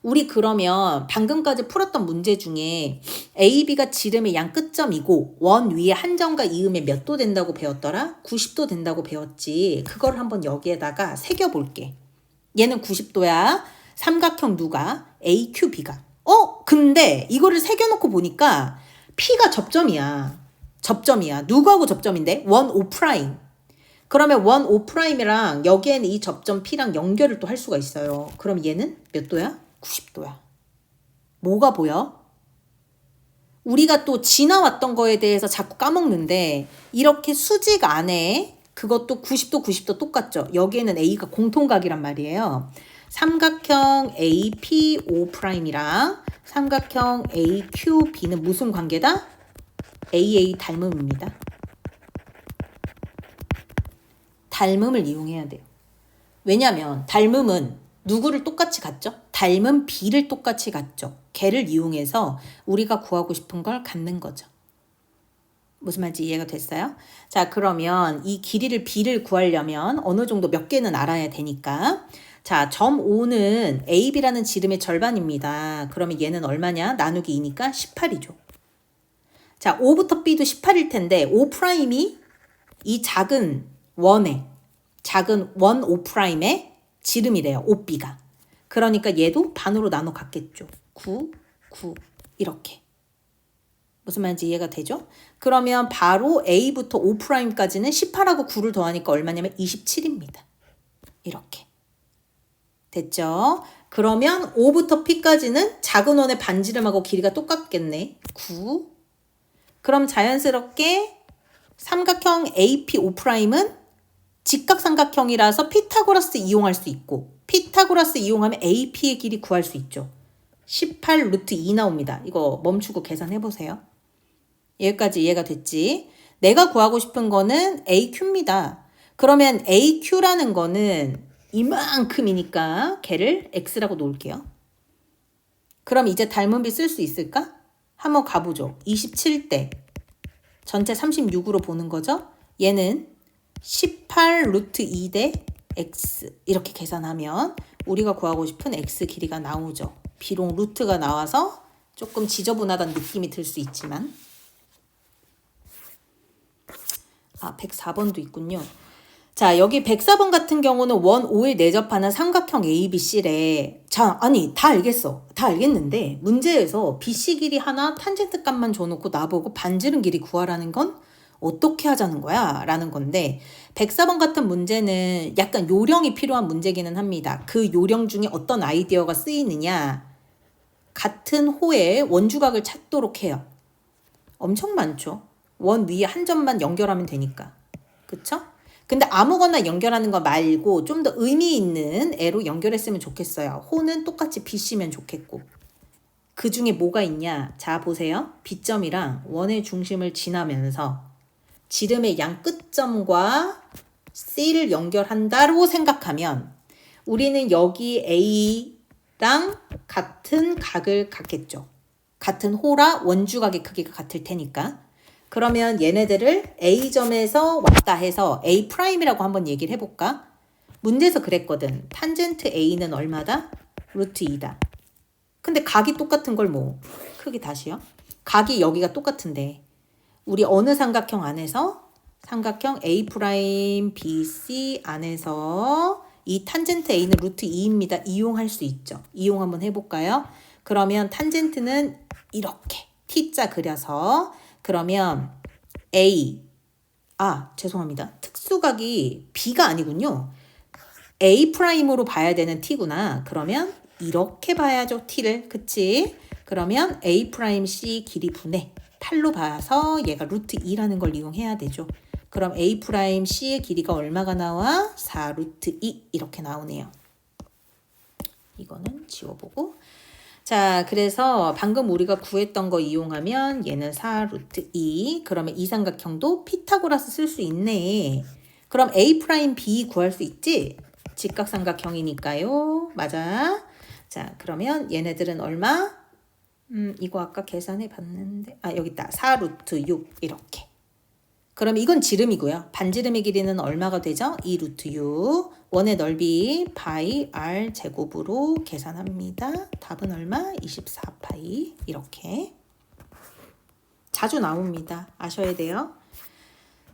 우리 그러면 방금까지 풀었던 문제 중에 A, B가 지름의 양 끝점이고 원 위에 한 점과 이음에 몇 도 된다고 배웠더라? 90도 된다고 배웠지. 그걸 한번 여기에다가 새겨볼게. 얘는 90도야. 삼각형 누가? AQB가. 근데 이거를 새겨놓고 보니까 P가 접점이야. 누구하고 접점인데? 원 O 프라임. 그러면 원 O 프라임이랑 여기에는 이 접점 P랑 연결을 또 할 수가 있어요. 그럼 얘는 몇 도야? 90도야. 뭐가 보여? 우리가 또 지나왔던 거에 대해서 자꾸 까먹는데 이렇게 수직 안에 그것도 90도 똑같죠. 여기에는 A가 공통각이란 말이에요. 삼각형 APO'이랑 삼각형 AQB는 무슨 관계다? AA 닮음입니다. 닮음을 이용해야 돼요. 왜냐하면 닮음은 누구를 똑같이 갖죠? 닮은 B를 똑같이 갖죠. 걔를 이용해서 우리가 구하고 싶은 걸 갖는 거죠. 무슨 말인지 이해가 됐어요? 자, 그러면 이 길이를 B를 구하려면 어느 정도 몇 개는 알아야 되니까 자, 점 O는 AB라는 지름의 절반입니다. 그러면 얘는 얼마냐? 나누기 2니까 18이죠. 자, O부터 B도 18일 텐데 O'이 이 작은 원 O'의 지름이래요. OB가. 그러니까 얘도 반으로 나눠 갖겠죠. 9, 9 이렇게. 무슨 말인지 이해가 되죠? 그러면 바로 A부터 O'까지는 18하고 9를 더하니까 얼마냐면 27입니다. 이렇게. 됐죠? 그러면 O부터 P까지는 작은 원의 반지름하고 길이가 똑같겠네. 9. 그럼 자연스럽게 삼각형 APO'은 직각삼각형이라서 피타고라스 이용할 수 있고 피타고라스 이용하면 AP의 길이 구할 수 있죠. 18 루트 2 나옵니다. 이거 멈추고 계산해보세요. 여기까지 이해가 됐지? 내가 구하고 싶은 거는 AQ입니다. 그러면 AQ라는 거는 이만큼이니까 걔를 X라고 놓을게요. 그럼 이제 닮은비 쓸 수 있을까? 한번 가보죠. 27대 전체 36으로 보는 거죠. 얘는 18 루트 2 대 X 이렇게 계산하면 우리가 구하고 싶은 X 길이가 나오죠. 비록 루트가 나와서 조금 지저분하다는 느낌이 들 수 있지만 104번도 있군요. 자, 여기 104번 같은 경우는 원 O에 내접하는 삼각형 ABC래. 자, 아니 다 알겠어. 다 알겠는데 문제에서 BC 길이 하나 탄젠트 값만 줘놓고 나보고 반지름 길이 구하라는 건 어떻게 하자는 거야? 라는 건데 104번 같은 문제는 약간 요령이 필요한 문제기는 합니다. 그 요령 중에 어떤 아이디어가 쓰이느냐? 같은 호에 원주각을 찾도록 해요. 엄청 많죠. 원 위에 한 점만 연결하면 되니까. 그쵸? 근데 아무거나 연결하는 거 말고 좀 더 의미 있는 애로 연결했으면 좋겠어요. 호는 똑같이 BC면 좋겠고. 그 중에 뭐가 있냐? 자, 보세요. B점이랑 원의 중심을 지나면서 지름의 양 끝점과 C를 연결한다고 생각하면 우리는 여기 A랑 같은 각을 갖겠죠. 같은 호라 원주각의 크기가 같을 테니까. 그러면 얘네들을 A점에서 왔다 해서 A'이라고 한번 얘기를 해볼까? 문제에서 그랬거든. 탄젠트 A는 얼마다? 루트 2다. 근데 각이 똑같은 걸 뭐? 크기 다시요. 각이 여기가 똑같은데 우리 어느 삼각형 안에서? 삼각형 A', BC 안에서 이 탄젠트 A는 루트 2입니다. 이용할 수 있죠. 이용 한번 해볼까요? 그러면 탄젠트는 이렇게 T자 그려서 그러면 A 죄송합니다. 특수각이 B가 아니군요. A'으로 봐야 되는 T구나. 그러면 이렇게 봐야죠. T를. 그치? 그러면 A'C 길이 분의 8로 봐서 얘가 루트 2라는 걸 이용해야 되죠. 그럼 A'C의 길이가 얼마가 나와? 4 루트 2 이렇게 나오네요. 이거는 지워보고. 자, 그래서 방금 우리가 구했던 거 이용하면 얘는 4 루트 2. 그러면 이 삼각형도 피타고라스 쓸 수 있네. 그럼 A'B 구할 수 있지? 직각삼각형이니까요. 맞아. 자, 그러면 얘네들은 얼마? 이거 아까 계산해 봤는데 여기 있다. 4 루트 6 이렇게. 그럼 이건 지름이고요. 반지름의 길이는 얼마가 되죠? 2 루트 6. 원의 넓이 파이 r 제곱으로 계산합니다. 답은 얼마? 24 파이. 이렇게. 자주 나옵니다. 아셔야 돼요.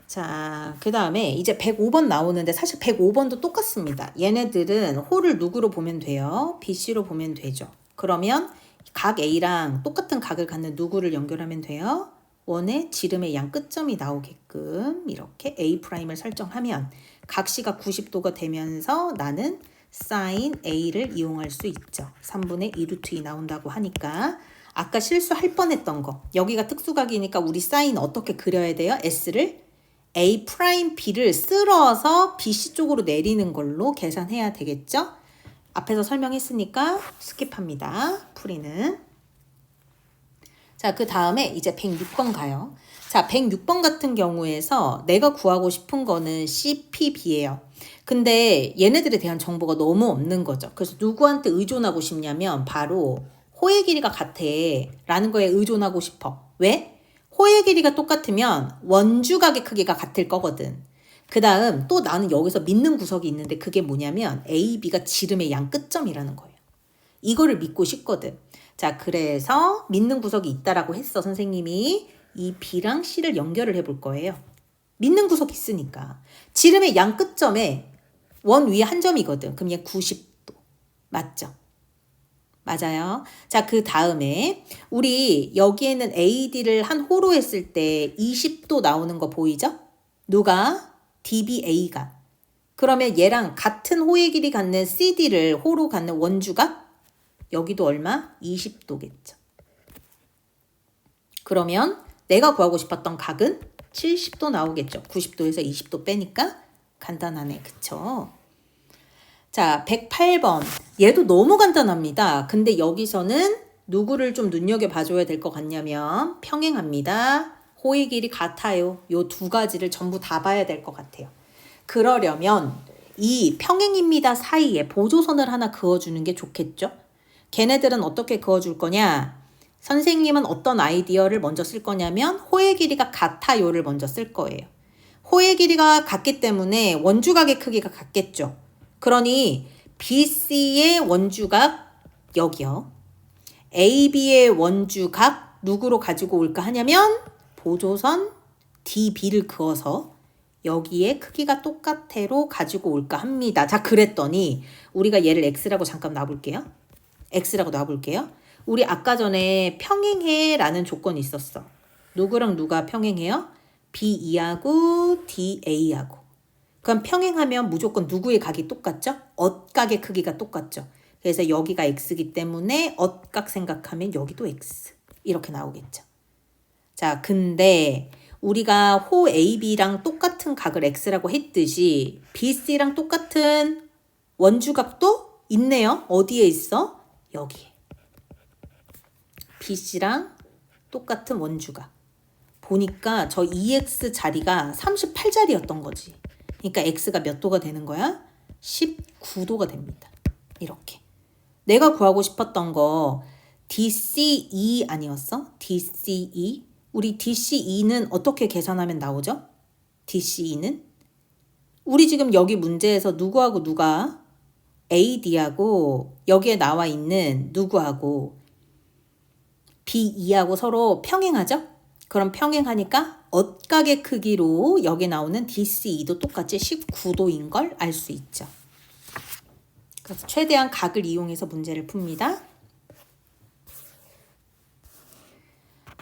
자, 그 다음에 이제 105번 나오는데 사실 105번도 똑같습니다. 얘네들은 홀을 누구로 보면 돼요? BC로 보면 되죠. 그러면 각 A랑 똑같은 각을 갖는 누구를 연결하면 돼요? 원의 지름의 양 끝점이 나오게끔 이렇게 A'을 설정하면 각시가 90도가 되면서 나는 sin A를 이용할 수 있죠. 3분의 2 루트 2 나온다고 하니까 아까 실수할 뻔했던 거 여기가 특수각이니까 우리 sin 어떻게 그려야 돼요? S를 A'B를 쓸어서 BC 쪽으로 내리는 걸로 계산해야 되겠죠? 앞에서 설명했으니까 스킵합니다. 풀이는. 자, 그 다음에 이제 106번 가요. 자, 106번 같은 경우에서 내가 구하고 싶은 거는 CPB예요. 근데 얘네들에 대한 정보가 너무 없는 거죠. 그래서 누구한테 의존하고 싶냐면 바로 호의 길이가 같아 라는 거에 의존하고 싶어. 왜? 호의 길이가 똑같으면 원주각의 크기가 같을 거거든. 그 다음 또 나는 여기서 믿는 구석이 있는데 그게 뭐냐면 A, B가 지름의 양 끝점이라는 거예요. 이거를 믿고 싶거든. 자, 그래서 믿는 구석이 있다라고 했어, 선생님이. 이 B랑 C를 연결을 해볼 거예요. 믿는 구석이 있으니까. 지름의 양 끝점에 원 위에 한 점이거든. 그럼 얘 90도. 맞죠? 맞아요. 자, 그 다음에 우리 여기에는 AD를 한 호로 했을 때 20도 나오는 거 보이죠? 누가? DBA가. 그러면 얘랑 같은 호의 길이 갖는 CD를 호로 갖는 원주가 여기도 얼마? 20도겠죠. 그러면 내가 구하고 싶었던 각은 70도 나오겠죠. 90도에서 20도 빼니까 간단하네. 그쵸? 자, 108번. 얘도 너무 간단합니다. 근데 여기서는 누구를 좀 눈여겨봐줘야 될 것 같냐면 평행합니다. 호의 길이 같아요. 요 두 가지를 전부 다 봐야 될 것 같아요. 그러려면 이 평행입니다 사이에 보조선을 하나 그어주는 게 좋겠죠? 걔네들은 어떻게 그어줄 거냐? 선생님은 어떤 아이디어를 먼저 쓸 거냐면 호의 길이가 같아요를 먼저 쓸 거예요. 호의 길이가 같기 때문에 원주각의 크기가 같겠죠. 그러니 BC의 원주각 여기요. AB의 원주각 누구로 가지고 올까 하냐면 보조선 DB를 그어서 여기에 크기가 똑같애로 가지고 올까 합니다. 자, 그랬더니 우리가 얘를 X라고 잠깐 놔볼게요. X라고 놔볼게요. 우리 아까 전에 평행해 라는 조건이 있었어. 누구랑 누가 평행해요? B2하고 DA하고. 그럼 평행하면 무조건 누구의 각이 똑같죠? 엇각의 크기가 똑같죠. 그래서 여기가 X이기 때문에 엇각 생각하면 여기도 X. 이렇게 나오겠죠. 자, 근데 우리가 호 AB랑 똑같은 각을 X라고 했듯이 BC랑 똑같은 원주각도 있네요. 어디에 있어? 여기에. BC랑 똑같은 원주각. 보니까 저 EX 자리가 38자리였던 거지. 그러니까 X가 몇 도가 되는 거야? 19도가 됩니다. 이렇게. 내가 구하고 싶었던 거 DCE 아니었어? DCE. 우리 DCE는 어떻게 계산하면 나오죠? DCE는? 우리 지금 여기 문제에서 누구하고 누가? AD하고 여기에 나와 있는 누구하고 B2하고 서로 평행하죠? 그럼 평행하니까 엇각의 크기로 여기 나오는 DCE도 똑같이 19도인 걸 알 수 있죠. 그래서 최대한 각을 이용해서 문제를 풉니다.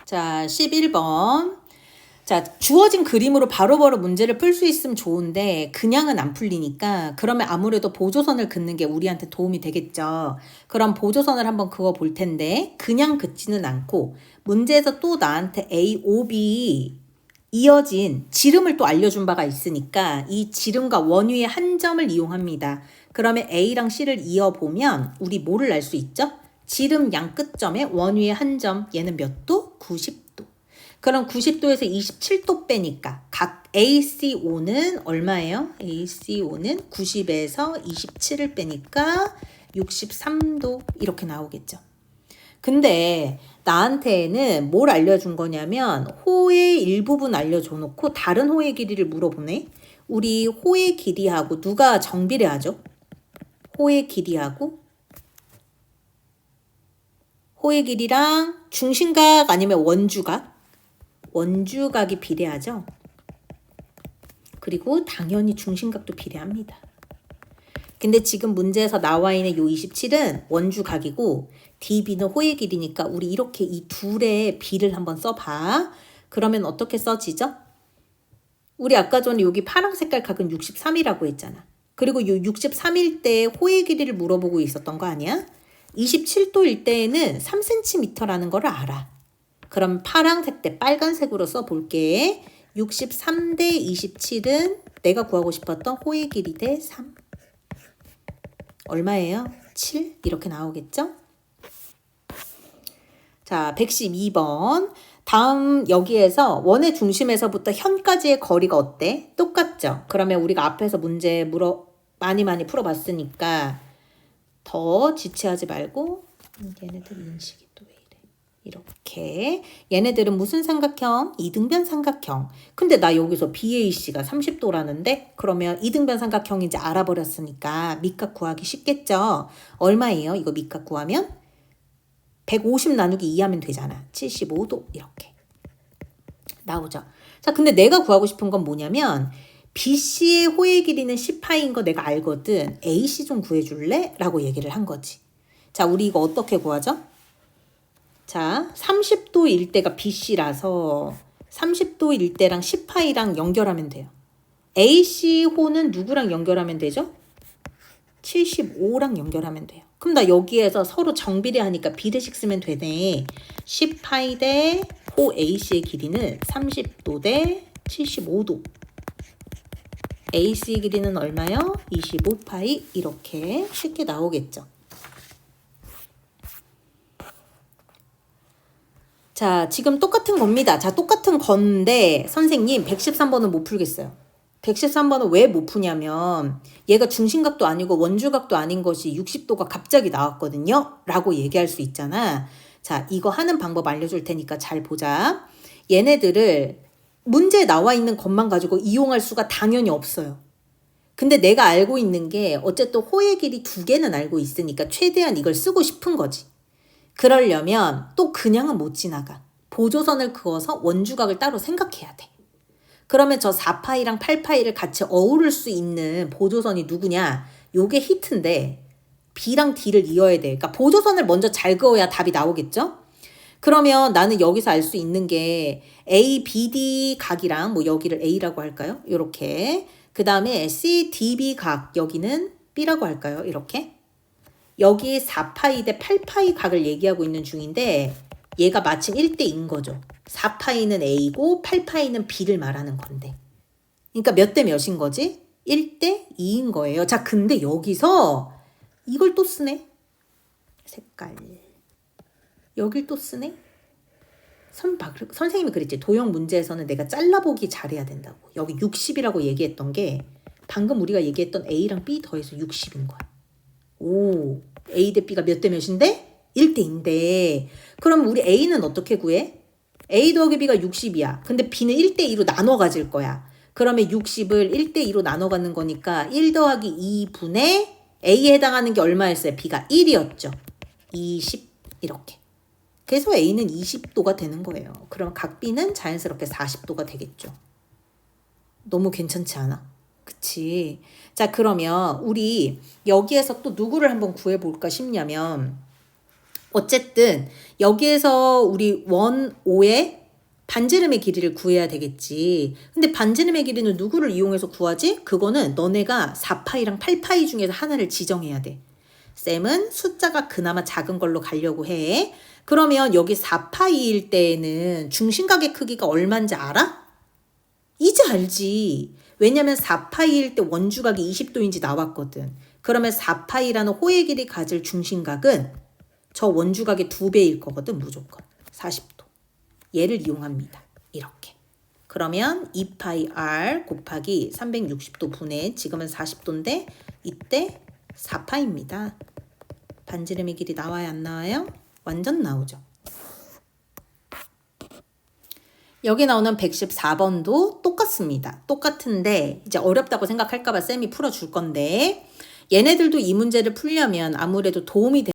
자, 11번. 자, 주어진 그림으로 바로바로 문제를 풀 수 있으면 좋은데 그냥은 안 풀리니까 그러면 아무래도 보조선을 긋는 게 우리한테 도움이 되겠죠. 그럼 보조선을 한번 그어 볼 텐데 그냥 긋지는 않고 문제에서 또 나한테 A, O, B 이어진 지름을 또 알려준 바가 있으니까 이 지름과 원위의 한 점을 이용합니다. 그러면 A랑 C를 이어보면 우리 뭐를 알 수 있죠? 지름 양 끝점에 원위의 한 점, 얘는 몇 도? 90도. 그럼 90도에서 27도 빼니까 각 ACO는 얼마예요? ACO는 90에서 27을 빼니까 63도 이렇게 나오겠죠. 근데 나한테는 뭘 알려준 거냐면 호의 일부분 알려줘 놓고 다른 호의 길이를 물어보네. 우리 호의 길이하고 누가 정비례하죠? 호의 길이하고 호의 길이랑 중심각 아니면 원주각? 원주각이 비례하죠. 그리고 당연히 중심각도 비례합니다. 근데 지금 문제에서 나와 있는 요 27은 원주각이고 DB는 호의 길이니까 우리 이렇게 이 둘의 비를 한번 써봐. 그러면 어떻게 써지죠? 우리 아까 전에 여기 파란 색깔 각은 63이라고 했잖아. 그리고 요 63일 때 호의 길이를 물어보고 있었던 거 아니야? 27도일 때에는 3cm라는 걸 알아. 그럼 파란색 대 빨간색으로 써볼게. 63 대 27은 내가 구하고 싶었던 호의 길이 대 3. 얼마예요? 7 이렇게 나오겠죠? 자, 112번. 다음 여기에서 원의 중심에서부터 현까지의 거리가 어때? 똑같죠? 그러면 우리가 앞에서 문제 많이 풀어봤으니까 더 지체하지 말고 얘네들 인식이 또 왜 이래? 이렇게 얘네들은 무슨 삼각형? 이등변 삼각형. 근데 나 여기서 BAC가 30도라는데 그러면 이등변 삼각형인지 알아버렸으니까 밑값 구하기 쉽겠죠? 얼마예요? 이거 밑값 구하면 150 나누기 2 하면 되잖아. 75도 이렇게 나오죠. 자, 근데 내가 구하고 싶은 건 뭐냐면 BC의 호의 길이는 10파인 거 내가 알거든. AC 좀 구해줄래? 라고 얘기를 한 거지. 자, 우리 이거 어떻게 구하죠? 자, 30도 일대가 BC라서 30도 일대랑 10파이랑 연결하면 돼요. AC호는 누구랑 연결하면 되죠? 75랑 연결하면 돼요. 그럼 나 여기에서 서로 정비례하니까 비례식 쓰면 되네. 10파이 대 호 AC의 길이는 30도 대 75도. AC 길이는 얼마요? 25파이 이렇게 쉽게 나오겠죠. 자, 지금 똑같은 겁니다. 자, 똑같은 건데 선생님 113번은 못 풀겠어요. 113번은 왜 못 푸냐면 얘가 중심각도 아니고 원주각도 아닌 것이 60도가 갑자기 나왔거든요. 라고 얘기할 수 있잖아. 자, 이거 하는 방법 알려줄 테니까 잘 보자. 얘네들을 문제에 나와 있는 것만 가지고 이용할 수가 당연히 없어요. 근데 내가 알고 있는 게 어쨌든 호의 길이 2개는 알고 있으니까 최대한 이걸 쓰고 싶은 거지. 그러려면 또 그냥은 못 지나가. 보조선을 그어서 원주각을 따로 생각해야 돼. 그러면 저 4파이랑 8파이를 같이 어우를 수 있는 보조선이 누구냐? 요게 히트인데 B랑 D를 이어야 돼. 그러니까 보조선을 먼저 잘 그어야 답이 나오겠죠? 그러면 나는 여기서 알 수 있는 게 A, B, D 각이랑 뭐 여기를 A라고 할까요? 이렇게. 그 다음에 C, D, B 각 여기는 B라고 할까요? 이렇게. 여기 4파이 대 8파이 각을 얘기하고 있는 중인데 얘가 마침 1대인 거죠. 4파이는 A고 8파이는 B를 말하는 건데. 그러니까 몇 대 몇인 거지? 1대 2인 거예요. 자, 근데 여기서 이걸 또 쓰네. 색깔. 여길 또 쓰네. 선생님이 그랬지. 도형 문제에서는 내가 잘라보기 잘해야 된다고. 여기 60이라고 얘기했던 게 방금 우리가 얘기했던 A랑 B 더해서 60인 거야. 오, A 대 B가 몇 대 몇인데? 1대인데. 그럼 우리 A는 어떻게 구해? A 더하기 B가 60이야. 근데 B는 1대2로 나눠 가질 거야. 그러면 60을 1대2로 나눠 갖는 거니까 1 더하기 2분의 A에 해당하는 게 얼마였어요? B가 1이었죠. 20 이렇게. 그래서 A는 20도가 되는 거예요. 그럼 각 B는 자연스럽게 40도가 되겠죠. 너무 괜찮지 않아? 그치. 자, 그러면 우리 여기에서 또 누구를 한번 구해볼까 싶냐면, 어쨌든 여기에서 우리 원 5의 반지름의 길이를 구해야 되겠지. 근데 반지름의 길이는 누구를 이용해서 구하지? 그거는 너네가 4파이랑 8파이 중에서 하나를 지정해야 돼. 쌤은 숫자가 그나마 작은 걸로 가려고 해. 그러면 여기 4파이일 때에는 중심각의 크기가 얼마인지 알아? 이제 알지. 왜냐면 4파이일 때 원주각이 20도인지 나왔거든. 그러면 4파이라는 호의 길이 가질 중심각은 저 원주각의 2배일 거거든, 무조건. 40도. 얘를 이용합니다. 이렇게. 그러면 2파이 r 곱하기 360도 분의 지금은 40도인데 이때 4파입니다. 반지름의 길이 나와요, 안 나와요? 완전 나오죠. 여기 나오는 114번도 똑같습니다. 똑같은데 이제 어렵다고 생각할까봐 쌤이 풀어줄 건데 얘네들도 이 문제를 풀려면 아무래도 도움이